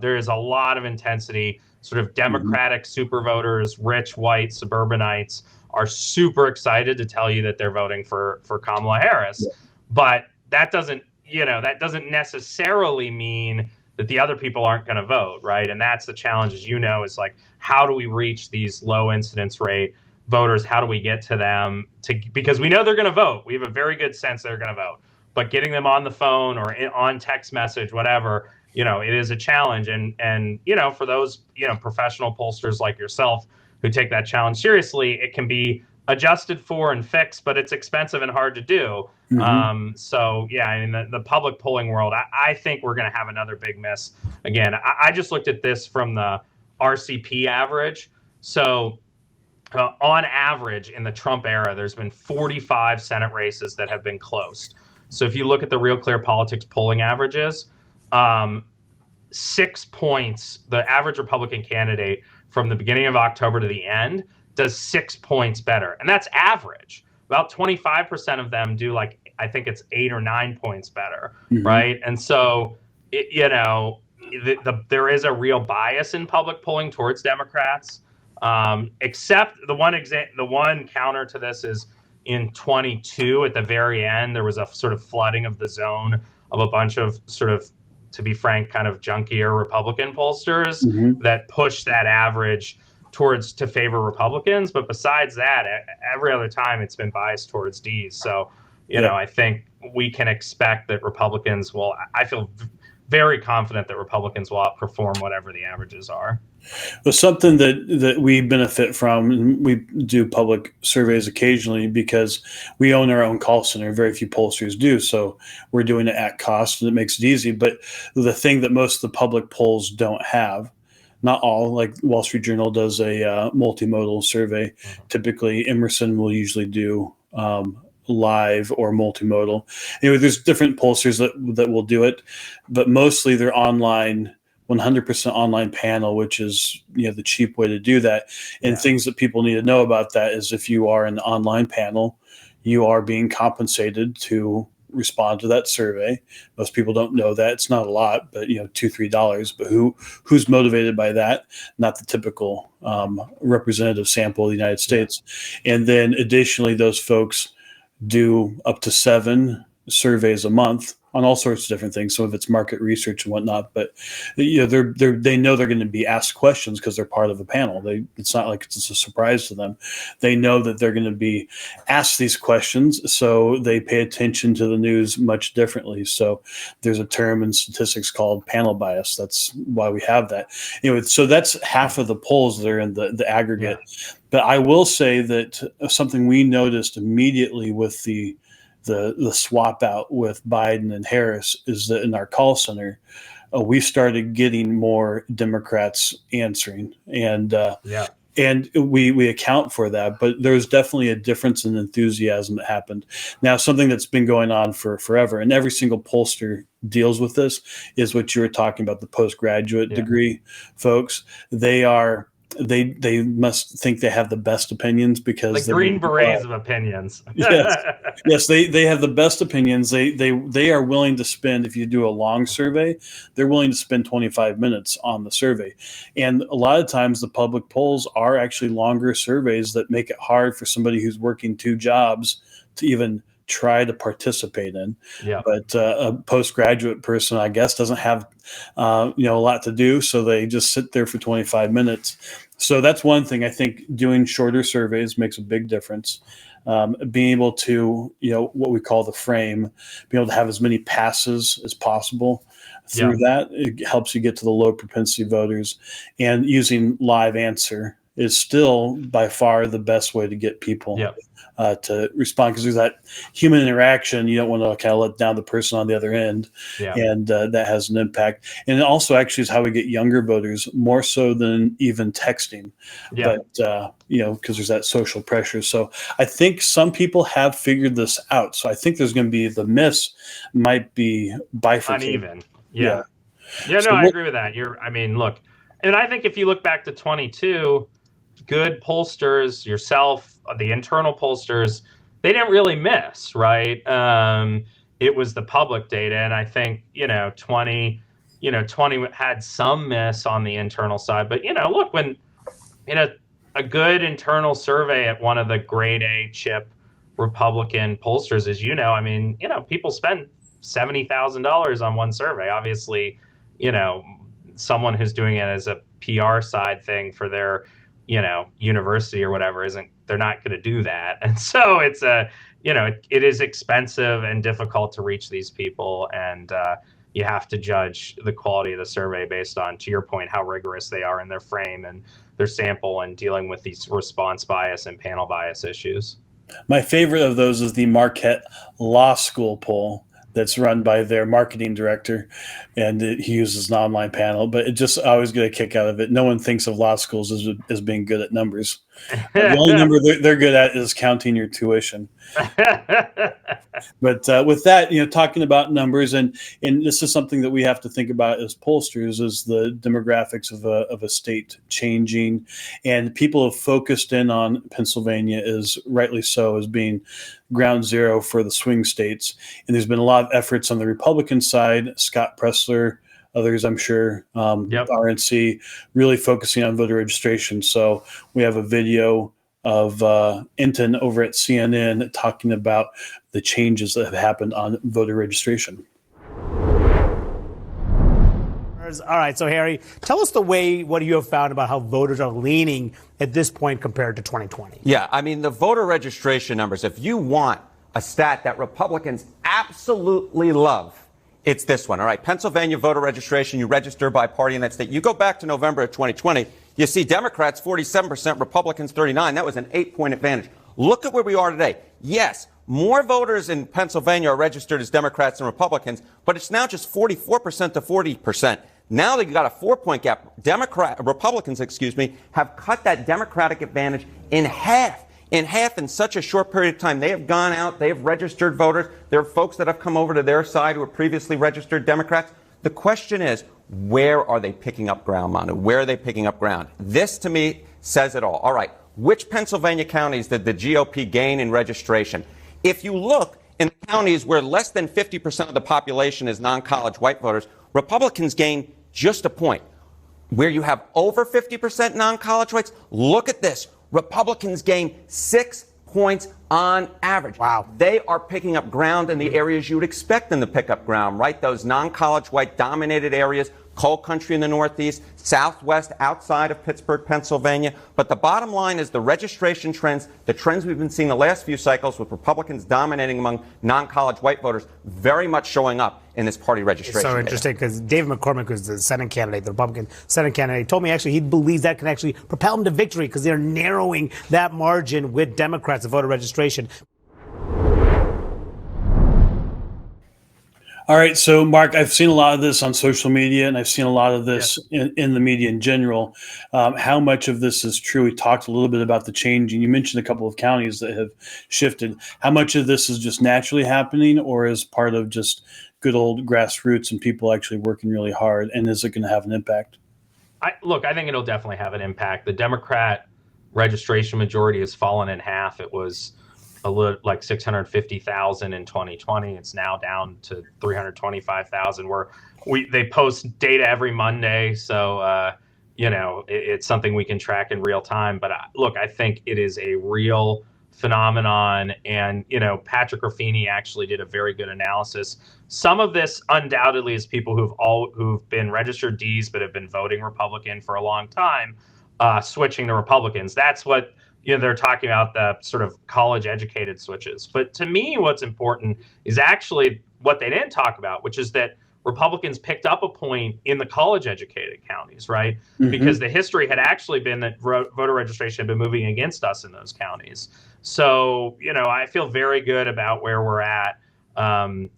There is a lot of intensity. Sort of Democratic super voters, rich, white, suburbanites, are super excited to tell you that they're voting for Kamala Harris. Yeah. But that doesn't necessarily mean that the other people aren't going to vote, right? And that's the challenge, as is like, how do we reach these low incidence rate voters? How do we get to them? Because we know they're going to vote. We have a very good sense they're going to vote. But getting them on the phone or on text message, whatever, it is a challenge. And for those, professional pollsters like yourself who take that challenge seriously, it can be adjusted for and fixed, but it's expensive and hard to do. So yeah, I mean, the public polling world, I think we're going to have another big miss. Again, I just looked at this from the RCP average. So on average in the Trump era, there's been 45 Senate races that have been closed. So if you look at the Real Clear Politics polling averages, 6 points, the average Republican candidate from the beginning of October to the end does 6 points better. And that's average. About 25% of them do, like, I think it's 8 or 9 points better, right? And so, there is a real bias in public polling towards Democrats, except the one counter to this is in 22 at the very end, there was a sort of flooding of the zone of a bunch of sort of, to be frank, kind of junkier Republican pollsters that pushed that average to favor Republicans. But besides that, every other time it's been biased towards D's. So, I think we can expect that Republicans will, I feel very confident that Republicans will outperform whatever the averages are. Well, something that we benefit from, and we do public surveys occasionally because we own our own call center. Very few pollsters do, so we're doing it at cost, and it makes it easy. But the thing that most of the public polls don't have, not all, like Wall Street Journal does a multimodal survey. Typically, Emerson will usually do live or multimodal. Anyway, there's different pollsters that will do it, but mostly they're online, 100% online panel, which is the cheap way to do that. And things that people need to know about that is if you are an online panel, you are being compensated to respond to that survey. Most people don't know that. It's not a lot, but $2-3. But who's motivated by that? Not the typical representative sample of the United States. And then additionally, those folks do up to 7 surveys a month on all sorts of different things. Some of it's market research and whatnot, but they know they're going to be asked questions because they're part of a panel. It's not like it's a surprise to them. They know that they're going to be asked these questions, so they pay attention to the news much differently. So there's a term in statistics called panel bias. That's why we have that. Anyway, so that's half of the polls that are in the aggregate. Yeah. But I will say that something we noticed immediately with the swap out with Biden and Harris is that in our call center, we started getting more Democrats answering, and we account for that. But there's definitely a difference in enthusiasm that happened. Now, something that's been going on for forever, and every single pollster deals with this, is what you were talking about, the postgraduate degree folks. They must think they have the best opinions because the Green Berets of opinions. yes, they have the best opinions. They are willing to spend, if you do a long survey, they're willing to spend 25 minutes on the survey. And a lot of times the public polls are actually longer surveys that make it hard for somebody who's working 2 jobs to even try to participate in. But a postgraduate person, I guess, doesn't have a lot to do, so they just sit there for 25 minutes. So that's one thing. I think doing shorter surveys makes a big difference. Being able to, what we call the frame, being able to have as many passes as possible through that, it helps you get to the low propensity voters. And using live answer is still by far the best way to get people to respond, because there's that human interaction. You don't want to kind of let down the person on the other end, and that has an impact. And it also actually is how we get younger voters, more so than even texting. But because there's that social pressure. So I think some people have figured this out. So I think there's going to be, the miss might be bifurcated. Uneven. No, I agree with that. Look, and I think if you look back to 22, good pollsters, yourself, the internal pollsters, they didn't really miss, right? It was the public data, and I think 20 had some miss on the internal side. But look, when in a good internal survey at one of the grade A chip Republican pollsters, as people spend $70,000 on one survey. Obviously, someone who's doing it as a PR side thing for their university or whatever they're not going to do that. And so it's it is expensive and difficult to reach these people. And you have to judge the quality of the survey based on, to your point, how rigorous they are in their frame and their sample and dealing with these response bias and panel bias issues. My favorite of those is the Marquette Law School poll that's run by their marketing director, and he uses an online panel, but I always get a kick out of it. No one thinks of law schools as being good at numbers. The only number they're good at is counting your tuition. But with that, talking about numbers, and this is something that we have to think about as pollsters, is the demographics of a state changing, and people have focused in on Pennsylvania, is rightly so, as being ground zero for the swing states. And there's been a lot of efforts on the Republican side. Scott Pressler, others, I'm sure, RNC, really focusing on voter registration. So we have a video of Enton over at CNN talking about the changes that have happened on voter registration. All right, so Harry, tell us what you have found about how voters are leaning at this point compared to 2020. Yeah, the voter registration numbers, if you want a stat that Republicans absolutely love, It's this one. All right. Pennsylvania voter registration. You register by party in that state. You go back to November of 2020. You see Democrats 47%, Republicans 39%. That was an 8-point advantage. Look at where we are today. Yes, more voters in Pennsylvania are registered as Democrats and Republicans, but it's now just 44% to 40%. Now they've got a 4-point gap. Republicans, have cut that Democratic advantage in half. In such a short period of time. They have gone out. They have registered voters. There are folks that have come over to their side who were previously registered Democrats. The question is, where are they picking up ground, Manu? Where are they picking up ground? This, to me, says it all. All right. Which Pennsylvania counties did the GOP gain in registration? If you look in the counties where less than 50% of the population is non-college white voters, Republicans gain just a point. Where you have over 50% non-college whites, look at this. Republicans gain 6 points on average. Wow. They are picking up ground in the areas you would expect them to pick up ground, right? Those non-college white dominated areas, coal country in the Northeast, Southwest outside of Pittsburgh, Pennsylvania. But the bottom line is the registration trends, the trends we've been seeing the last few cycles with Republicans dominating among non-college white voters, very much showing up in this party registration. It's so interesting because David McCormick, who's the Senate candidate, the Republican Senate candidate, told me actually he believes that can actually propel him to victory because they're narrowing that margin with Democrats of voter registration. All right, so Mark, I've seen a lot of this on social media, and I've seen a lot of this in the media in general. How much of this is true? We talked a little bit about the change, and you mentioned a couple of counties that have shifted. How much of this is just naturally happening, or is part of just good old grassroots and people actually working really hard, and is it going to have an impact? I think it'll definitely have an impact. The Democrat registration majority has fallen in half. It was a little like 650,000 in 2020. It's now down to 325,000. They post data every Monday, so it's something we can track in real time. But I think it is a real phenomenon, and Patrick Ruffini actually did a very good analysis. Some of this undoubtedly is people who've been registered Ds but have been voting Republican for a long time, switching to Republicans. That's what they're talking about, the sort of college educated switches. But to me, what's important is actually what they didn't talk about, which is that Republicans picked up a point in the college educated counties, right? Mm-hmm. Because the history had actually been that voter registration had been moving against us in those counties. So, I feel very good about where we're at, and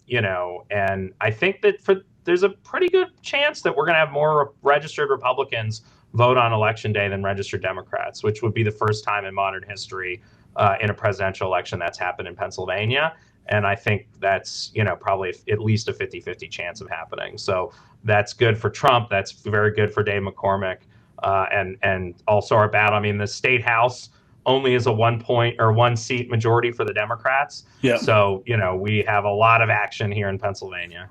I think that there's a pretty good chance that we're going to have more registered Republicans vote on election day than registered Democrats, which would be the first time in modern history in a presidential election that's happened in Pennsylvania. And I think that's, probably at least a 50-50 chance of happening. So that's good for Trump. That's very good for Dave McCormick. And also our battle. I mean, the state house only is a 1 seat majority for the Democrats. Yeah. So, we have a lot of action here in Pennsylvania.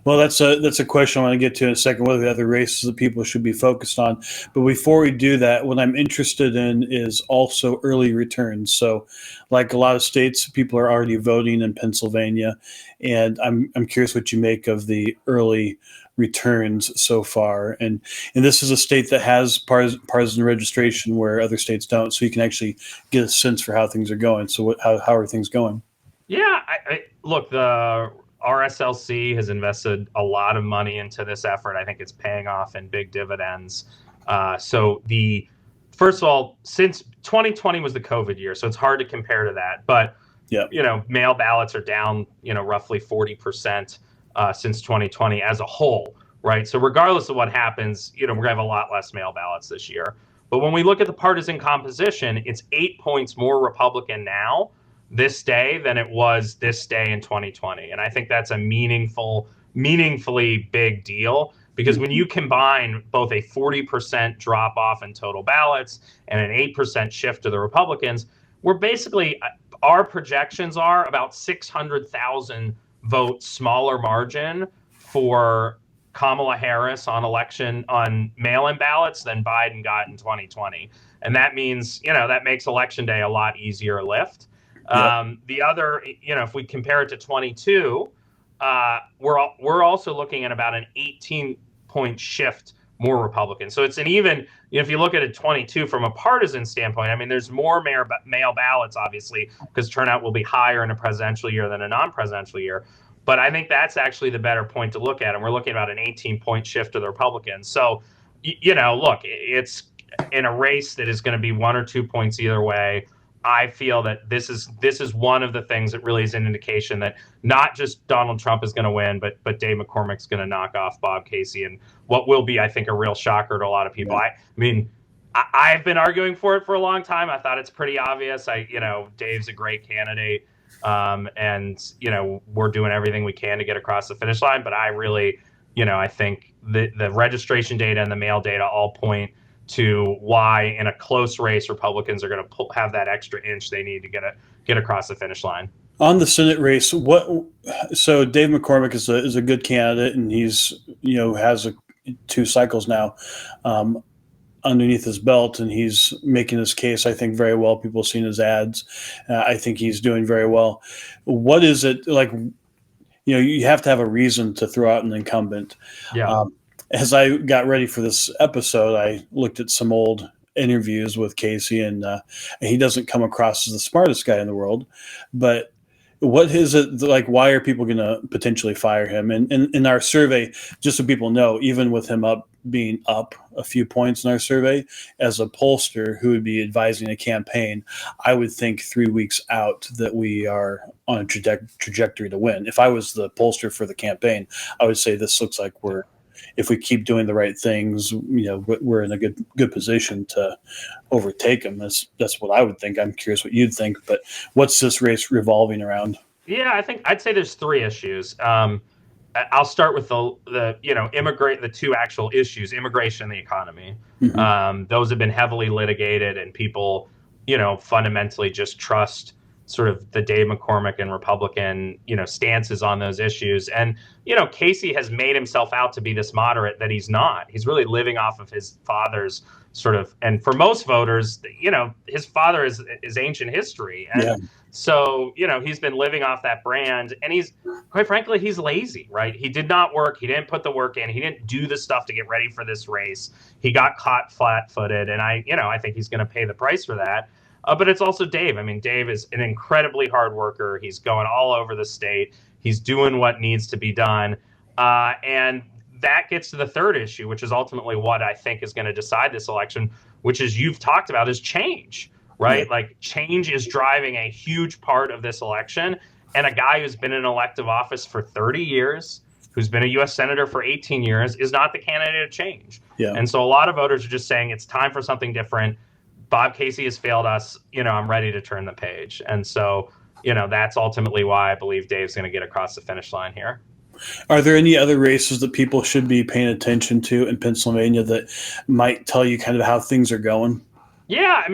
Well, that's a question I want to get to in a second, what are the other races that people should be focused on. But before we do that, what I'm interested in is also early returns. So like a lot of states, people are already voting in Pennsylvania, and I'm curious what you make of the early returns so far. And this is a state that has partisan registration where other states don't, so you can actually get a sense for how things are going. So how are things going? Yeah, look, the RSLC has invested a lot of money into this effort. I think it's paying off in big dividends. First of all, since 2020 was the COVID year, so it's hard to compare to that. But mail ballots are down, roughly 40% since 2020 as a whole, right? So regardless of what happens, we're gonna have a lot less mail ballots this year. But when we look at the partisan composition, it's 8 points more Republican now this day than it was this day in 2020. And I think that's a meaningfully big deal, because when you combine both a 40% drop off in total ballots and an 8% shift to the Republicans, we're basically, our projections are about 600,000 votes smaller margin for Kamala Harris on mail-in ballots than Biden got in 2020. And that means, that makes election day a lot easier lift. Yep. The other, if we compare it to 22, we're also looking at about an 18-point shift more Republican. So it's an even, if you look at it 22 from a partisan standpoint, I mean, there's more mail ballots, obviously, because turnout will be higher in a presidential year than a non-presidential year. But I think that's actually the better point to look at. And we're looking about an 18-point shift to the Republicans. So, look, it's in a race that is going to be 1 or 2 points either way. I feel that this is one of the things that really is an indication that not just Donald Trump is going to win, but Dave McCormick's going to knock off Bob Casey, and what will be, I think, a real shocker to a lot of people. Yeah. I've been arguing for it for a long time. I thought it's pretty obvious. Dave's a great candidate, and we're doing everything we can to get across the finish line. But I really, I think the registration data and the mail data all point to why in a close race Republicans are going to have that extra inch they need to get across the finish line. On the Senate race, so Dave McCormick is a good candidate, and he's has 2 cycles now underneath his belt, and he's making his case, I think, very well. People have seen his ads. I think he's doing very well. What is it like? You have to have a reason to throw out an incumbent. Yeah. As I got ready for this episode, I looked at some old interviews with Casey, and he doesn't come across as the smartest guy in the world. But what is it like? Why are people going to potentially fire him? And in our survey, just so people know, even with him being up a few points in our survey, as a pollster who would be advising a campaign, I would think 3 weeks out that we are on a trajectory to win. If I was the pollster for the campaign, I would say this looks like if we keep doing the right things, we're in a good position to overtake them. That's what I would think. I'm curious what you'd think, but what's this race revolving around? Yeah, I'd say there's 3 issues. I'll start with the 2 actual issues: immigration and the economy. Mm-hmm. Those have been heavily litigated, and people, fundamentally just trust sort of the Dave McCormick and Republican, stances on those issues. And, Casey has made himself out to be this moderate that he's not. He's really living off of his father's sort of, and for most voters, his father is ancient history. And so, he's been living off that brand, and he's, quite frankly, he's lazy, right? He did not work. He didn't put the work in. He didn't do the stuff to get ready for this race. He got caught flat-footed, and I think he's going to pay the price for that. But it's also Dave. Dave is an incredibly hard worker. He's going all over the state. He's doing what needs to be done. And that gets to the 3rd issue, which is ultimately what I think is going to decide this election, which is you've talked about is change, right? Yeah. Like change is driving a huge part of this election. And a guy who's been in elective office for 30 years, who's been a U.S. Senator for 18 years, is not the candidate of change. Yeah. And so a lot of voters are just saying it's time for something different. Bob Casey has failed us. I'm ready to turn the page. And so, that's ultimately why I believe Dave's going to get across the finish line here. Are there any other races that people should be paying attention to in Pennsylvania that might tell you kind of how things are going? Yeah,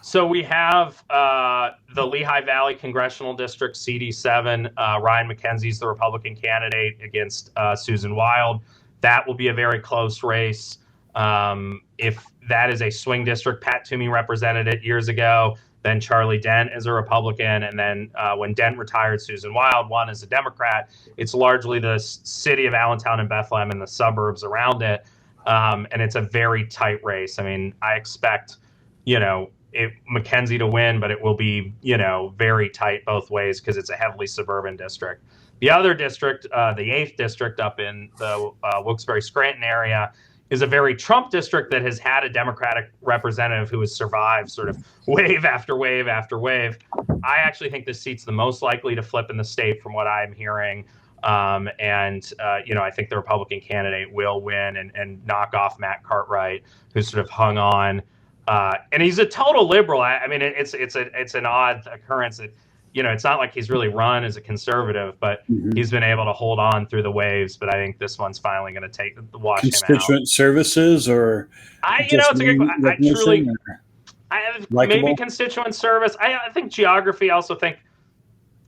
so we have the Lehigh Valley Congressional District, CD7. Ryan McKenzie's the Republican candidate against Susan Wild. That will be a very close race. If that is a swing district, Pat Toomey represented it years ago. Then Charlie Dent is a Republican. And then when Dent retired, Susan Wild won as a Democrat. It's largely the city of Allentown and Bethlehem and the suburbs around it. And it's a very tight race. I expect, McKenzie to win, but it will be, very tight both ways because it's a heavily suburban district. The other district, the 8th district up in the Wilkes-Barre-Scranton area, is a very Trump district that has had a Democratic representative who has survived sort of wave after wave after wave. I actually think this seat's the most likely to flip in the state from what I'm hearing. I think the Republican candidate will win and knock off Matt Cartwright, who's sort of hung on. And he's a total liberal. It's an odd occurrence that, it's not like he's really run as a conservative, but he's been able to hold on through the waves. But I think this one's finally going to wash him out. Constituent services, or it's a good. Maybe constituent service. I think geography. I also think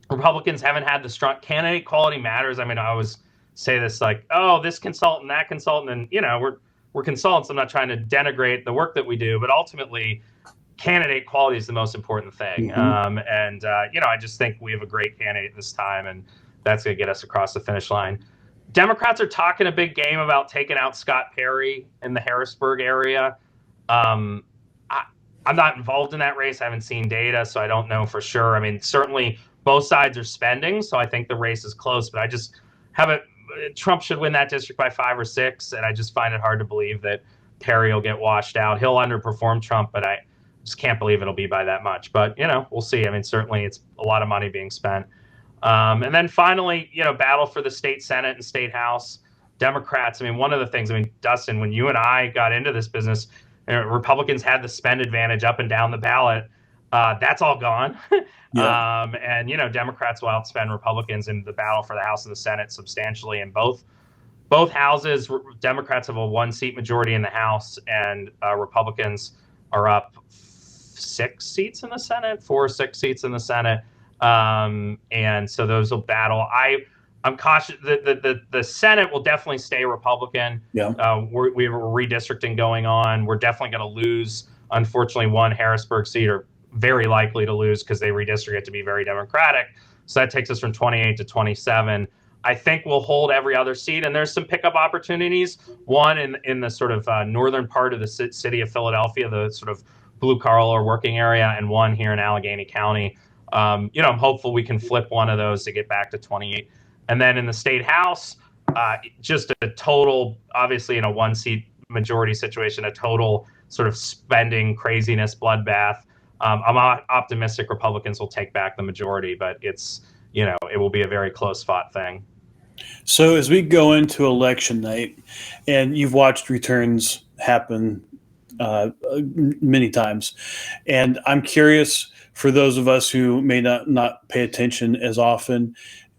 Republicans haven't had the strong candidate quality matters. I always say this like, oh, this consultant, that consultant, and we're consultants. I'm not trying to denigrate the work that we do, but ultimately, candidate quality is the most important thing. I just think we have a great candidate this time, and that's going to get us across the finish line. Democrats are talking a big game about taking out Scott Perry in the Harrisburg area. I'm not involved in that race. I haven't seen data, so I don't know for sure. Certainly both sides are spending, so I think the race is close. But I just haven't. Trump should win that district by 5 or 6, and I just find it hard to believe that Perry will get washed out. He'll underperform Trump, but I just can't believe it'll be by that much. But, we'll see. I mean, certainly it's a lot of money being spent. And then finally, battle for the state Senate and state House. Democrats, I mean, one of the things, Dustin, when you and I got into this business, Republicans had the spend advantage up and down the ballot. That's all gone. Yeah. And Democrats will outspend Republicans in the battle for the House and the Senate substantially in both houses. Democrats have a 1-seat majority in the House, and Republicans are up 6 seats in the Senate, 4 or 6 seats in the Senate. And so those will battle. I'm cautious that the Senate will definitely stay Republican. Yeah. We have redistricting going on. We're definitely going to lose, unfortunately, one Harrisburg seat, or very likely to lose because they redistrict it to be very Democratic. So that takes us from 28 to 27. I think we'll hold every other seat, and there's some pickup opportunities. One in the sort of northern part of the city of Philadelphia, the sort of blue collar working area, and one here in Allegheny County. I'm hopeful we can flip one of those to get back to 28. And then in the state House, just a total, obviously in a 1-seat majority situation, a total sort of spending craziness bloodbath. I'm optimistic Republicans will take back the majority, but it will be a very close fought thing. So as we go into election night, and you've watched returns happen many times, and I'm curious, for those of us who may not pay attention as often,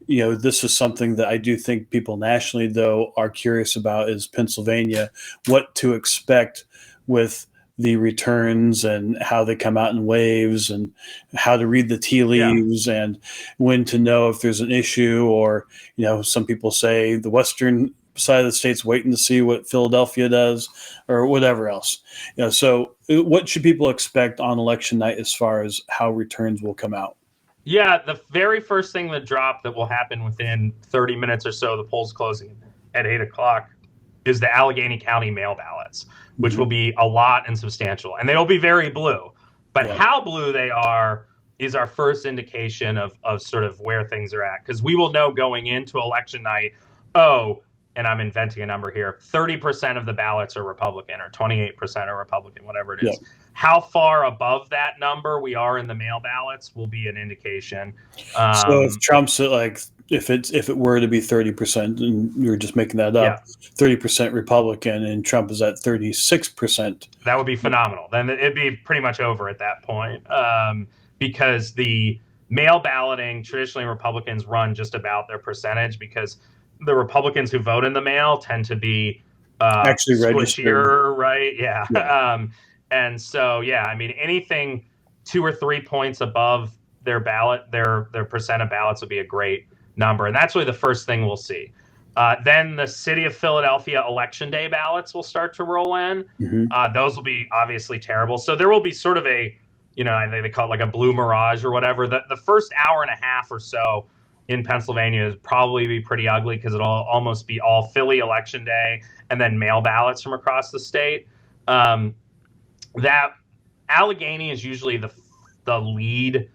this is something that I do think people nationally, though, are curious about, is Pennsylvania, what to expect with the returns and how they come out in waves, and how to read the tea leaves, and when to know if there's an issue, or, some people say the western side of the state's waiting to see what Philadelphia does, or whatever else. So what should people expect on election night as far as how returns will come out? Yeah, the very first thing that dropped that will happen within 30 minutes or so, the polls closing at 8 o'clock, is the Allegheny County mail ballots, which will be a lot and substantial. And they'll be very blue. But how blue they are is our first indication of sort of where things are at. Because we will know going into election night, and I'm inventing a number here, 30% of the ballots are Republican, or 28% are Republican, whatever it is. Yeah. How far above that number we are in the mail ballots will be an indication. So if Trump's at if it were to be 30%, and you're just making that up, 30% Republican, and Trump is at 36%. That would be phenomenal. Then it'd be pretty much over at that point, because the mail balloting, traditionally Republicans run just about their percentage, because the Republicans who vote in the mail tend to be actually squishier, right? Yeah. And so, anything 2 or 3 points above their ballot, their percent of ballots would be a great number. And that's really the first thing we'll see. Then the city of Philadelphia election day ballots will start to roll in. Mm-hmm. Those will be obviously terrible. So there will be sort of a, they call it like a blue mirage or whatever. The first hour and a half or so in Pennsylvania is probably be pretty ugly, because it'll almost be all Philly election day and then mail ballots from across the state. That Allegheny is usually the lead.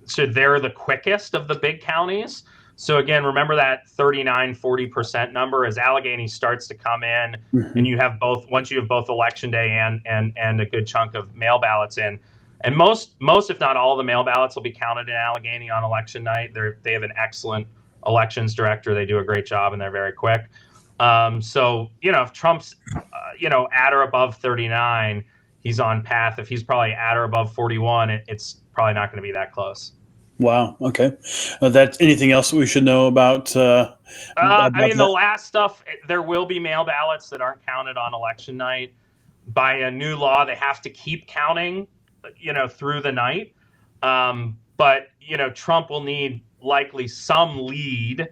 So they're the quickest of the big counties. So again, remember that 39-40% number as Allegheny starts to come in, and you have once you have both election day and a good chunk of mail ballots in. And most, if not all, of the mail ballots will be counted in Allegheny on election night. They have an excellent elections director. They do a great job, and they're very quick. So, if Trump's, at or above 39, he's on path. If he's probably at or above 41, it's probably not going to be that close. Wow. Okay. That's anything else that we should know about? The last stuff, there will be mail ballots that aren't counted on election night. By a new law, they have to keep counting, through the night. But Trump will need likely some lead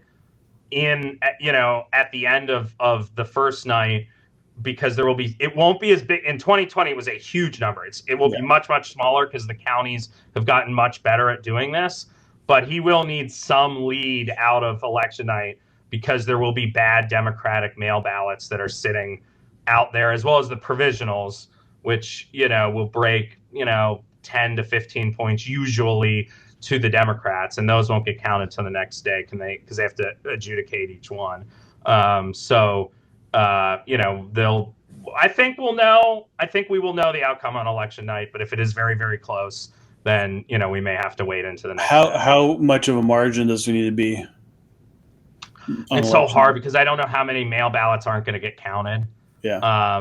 in, at the end of the first night, because it won't be as big. In 2020, it was a huge number. It will be much, much smaller, because the counties have gotten much better at doing this. But he will need some lead out of election night, because there will be bad Democratic mail ballots that are sitting out there, as well as the provisionals, which, will break, 10 to 15 points usually to the Democrats, and those won't get counted till the next day, because they have to adjudicate each one. I think we will know the outcome on election night, but if it is very, very close, then we may have to wait into the next day. How much of a margin does there need to be? It's so hard because I don't know how many mail ballots aren't going to get counted. Yeah.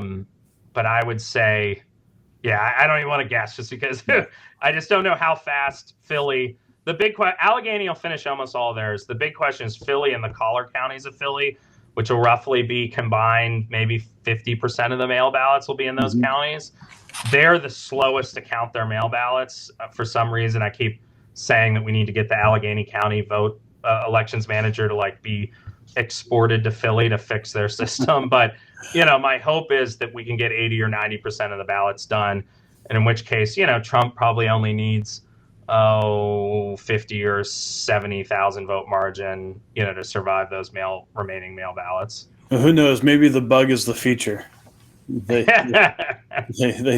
But I would say, I don't even want to guess, just because I just don't know how fast Philly. The big Allegheny will finish almost all theirs. The big question is Philly and the collar counties of Philly, which will roughly be combined. Maybe 50% of the mail ballots will be in those counties. They're the slowest to count their mail ballots. For some reason, I keep saying that we need to get the Allegheny County vote elections manager to be exported to Philly to fix their system. But, my hope is that we can get 80 or 90% of the ballots done. And in which case, Trump probably only needs 50 or 70,000 vote margin, to survive those remaining mail ballots. Well, who knows? Maybe the bug is the feature. They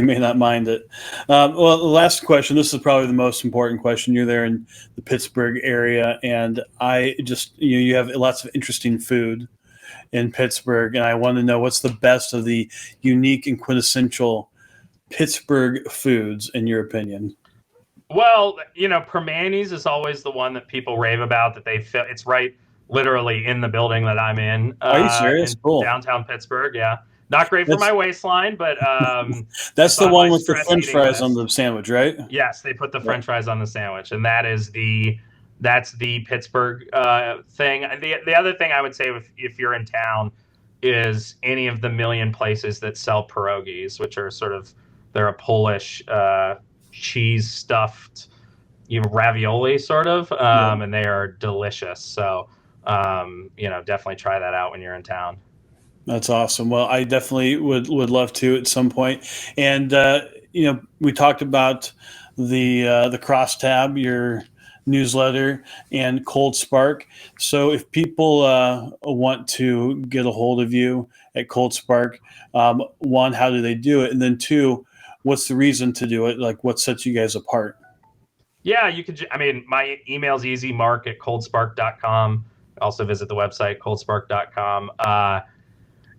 may not mind it. Well, the last question. This is probably the most important question. You're there in the Pittsburgh area, and I just you have lots of interesting food in Pittsburgh, and I want to know what's the best of the unique and quintessential Pittsburgh foods in your opinion. Well, Permanis is always the one that people rave about, that they feel it's right literally in the building that I'm in. Are you serious? Cool. Downtown Pittsburgh, yeah. Not great for my waistline, but that's the one with the French fries on the sandwich, right? Yes, they put the French fries on the sandwich, and that's the Pittsburgh thing. The other thing I would say, if you're in town, is any of the million places that sell pierogies, which are they're a Polish cheese stuffed ravioli and they are delicious. So definitely try that out when you're in town. That's awesome. Well, I definitely would love to at some point. And we talked about the crosstab, your newsletter, and ColdSpark. So if people want to get a hold of you at ColdSpark, one, how do they do it? And then two, what's the reason to do it? What sets you guys apart? Yeah, you could. My email's easy, mark@coldspark.com. Also visit the website, coldspark.com.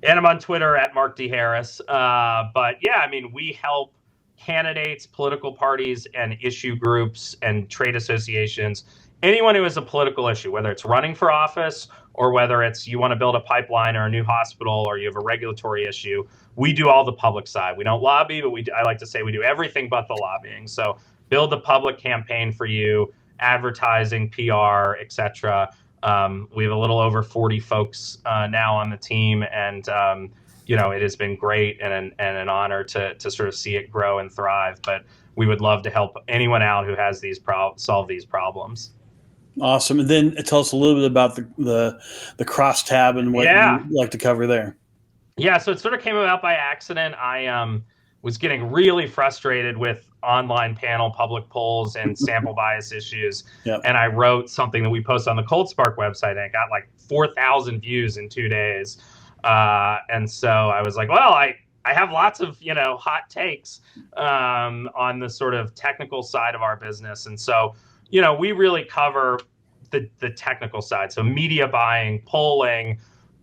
And I'm on Twitter at Mark D. Harris. But yeah, we help candidates, political parties, and issue groups and trade associations, anyone who has a political issue, whether it's running for office or whether it's you want to build a pipeline or a new hospital or you have a regulatory issue. We do all the public side. We don't lobby, but I like to say we do everything but the lobbying. So build the public campaign for you, advertising, PR, etc. We have a little over 40 folks now on the team, and it has been great and an honor to sort of see it grow and thrive. But we would love to help anyone out who has solve these problems. Awesome. And then tell us a little bit about the crosstab and what you'd like to cover there. Yeah, so it sort of came about by accident. I was getting really frustrated with online panel public polls and sample bias issues. Yep. And I wrote something that we post on the ColdSpark website, and it got 4,000 views in 2 days. And so I was like, well, I have lots of, hot takes on the sort of technical side of our business. And so, we really cover the technical side. So media buying, polling,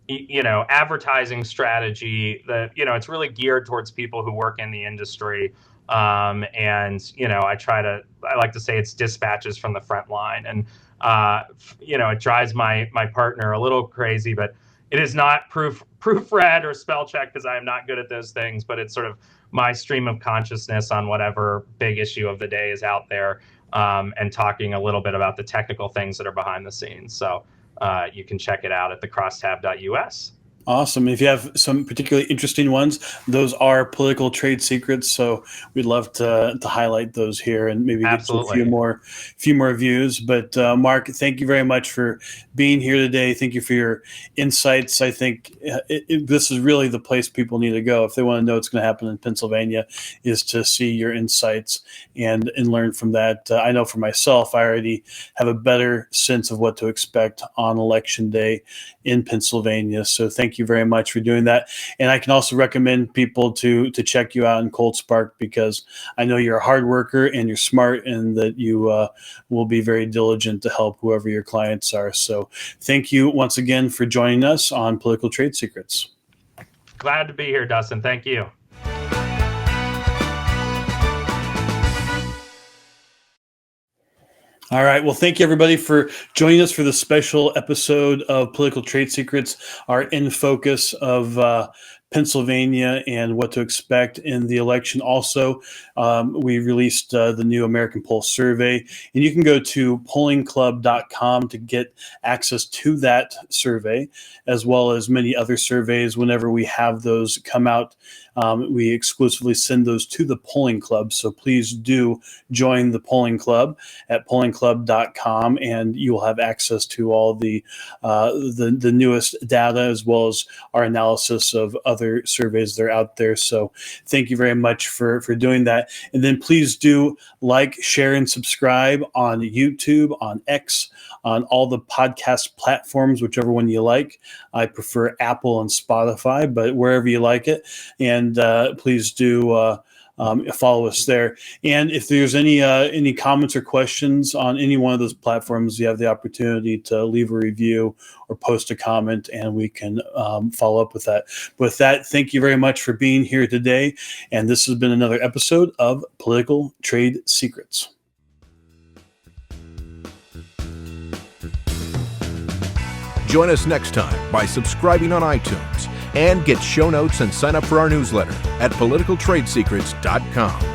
advertising strategy, it's really geared towards people who work in the industry. And, I like to say it's dispatches from the front line. And, it drives my partner a little crazy, but it is not proofread or spell check, because I am not good at those things, but it's sort of my stream of consciousness on whatever big issue of the day is out there, and talking a little bit about the technical things that are behind the scenes. So you can check it out at thecrosstab.us. Awesome. If you have some particularly interesting ones, those are political trade secrets. So we'd love to highlight those here and maybe get a few more views. But Mark, thank you very much for being here today. Thank you for your insights. I think this is really the place people need to go if they want to know what's going to happen in Pennsylvania, is to see your insights and learn from that. I know for myself, I already have a better sense of what to expect on Election Day in Pennsylvania. So thank thank you very much for doing that. And I can also recommend people to check you out in ColdSpark, because I know you're a hard worker and you're smart, and that you will be very diligent to help whoever your clients are. So thank you once again for joining us on Political Trade Secrets. Glad to be here, Dustin. Thank you. All right. Well, thank you, everybody, for joining us for this special episode of Political Trade Secrets, our in focus of Pennsylvania and what to expect in the election. Also, we released the new American Poll survey, and you can go to pollingclub.com to get access to that survey, as well as many other surveys. Whenever we have those come out, we exclusively send those to the Polling Club. So please do join the Polling Club at pollingclub.com, and you will have access to all the newest data, as well as our analysis of other surveys that are out there. So thank you very much for doing that. And then please do like, share, and subscribe on YouTube, on X, on all the podcast platforms, whichever one you like. I prefer Apple and Spotify, but wherever you like it. And please do follow us there. And if there's any comments or questions on any one of those platforms, you have the opportunity to leave a review or post a comment, and we can follow up with that. With that, thank you very much for being here today. And this has been another episode of Political Trade Secrets. Join us next time by subscribing on iTunes, and get show notes and sign up for our newsletter at politicaltradesecrets.com.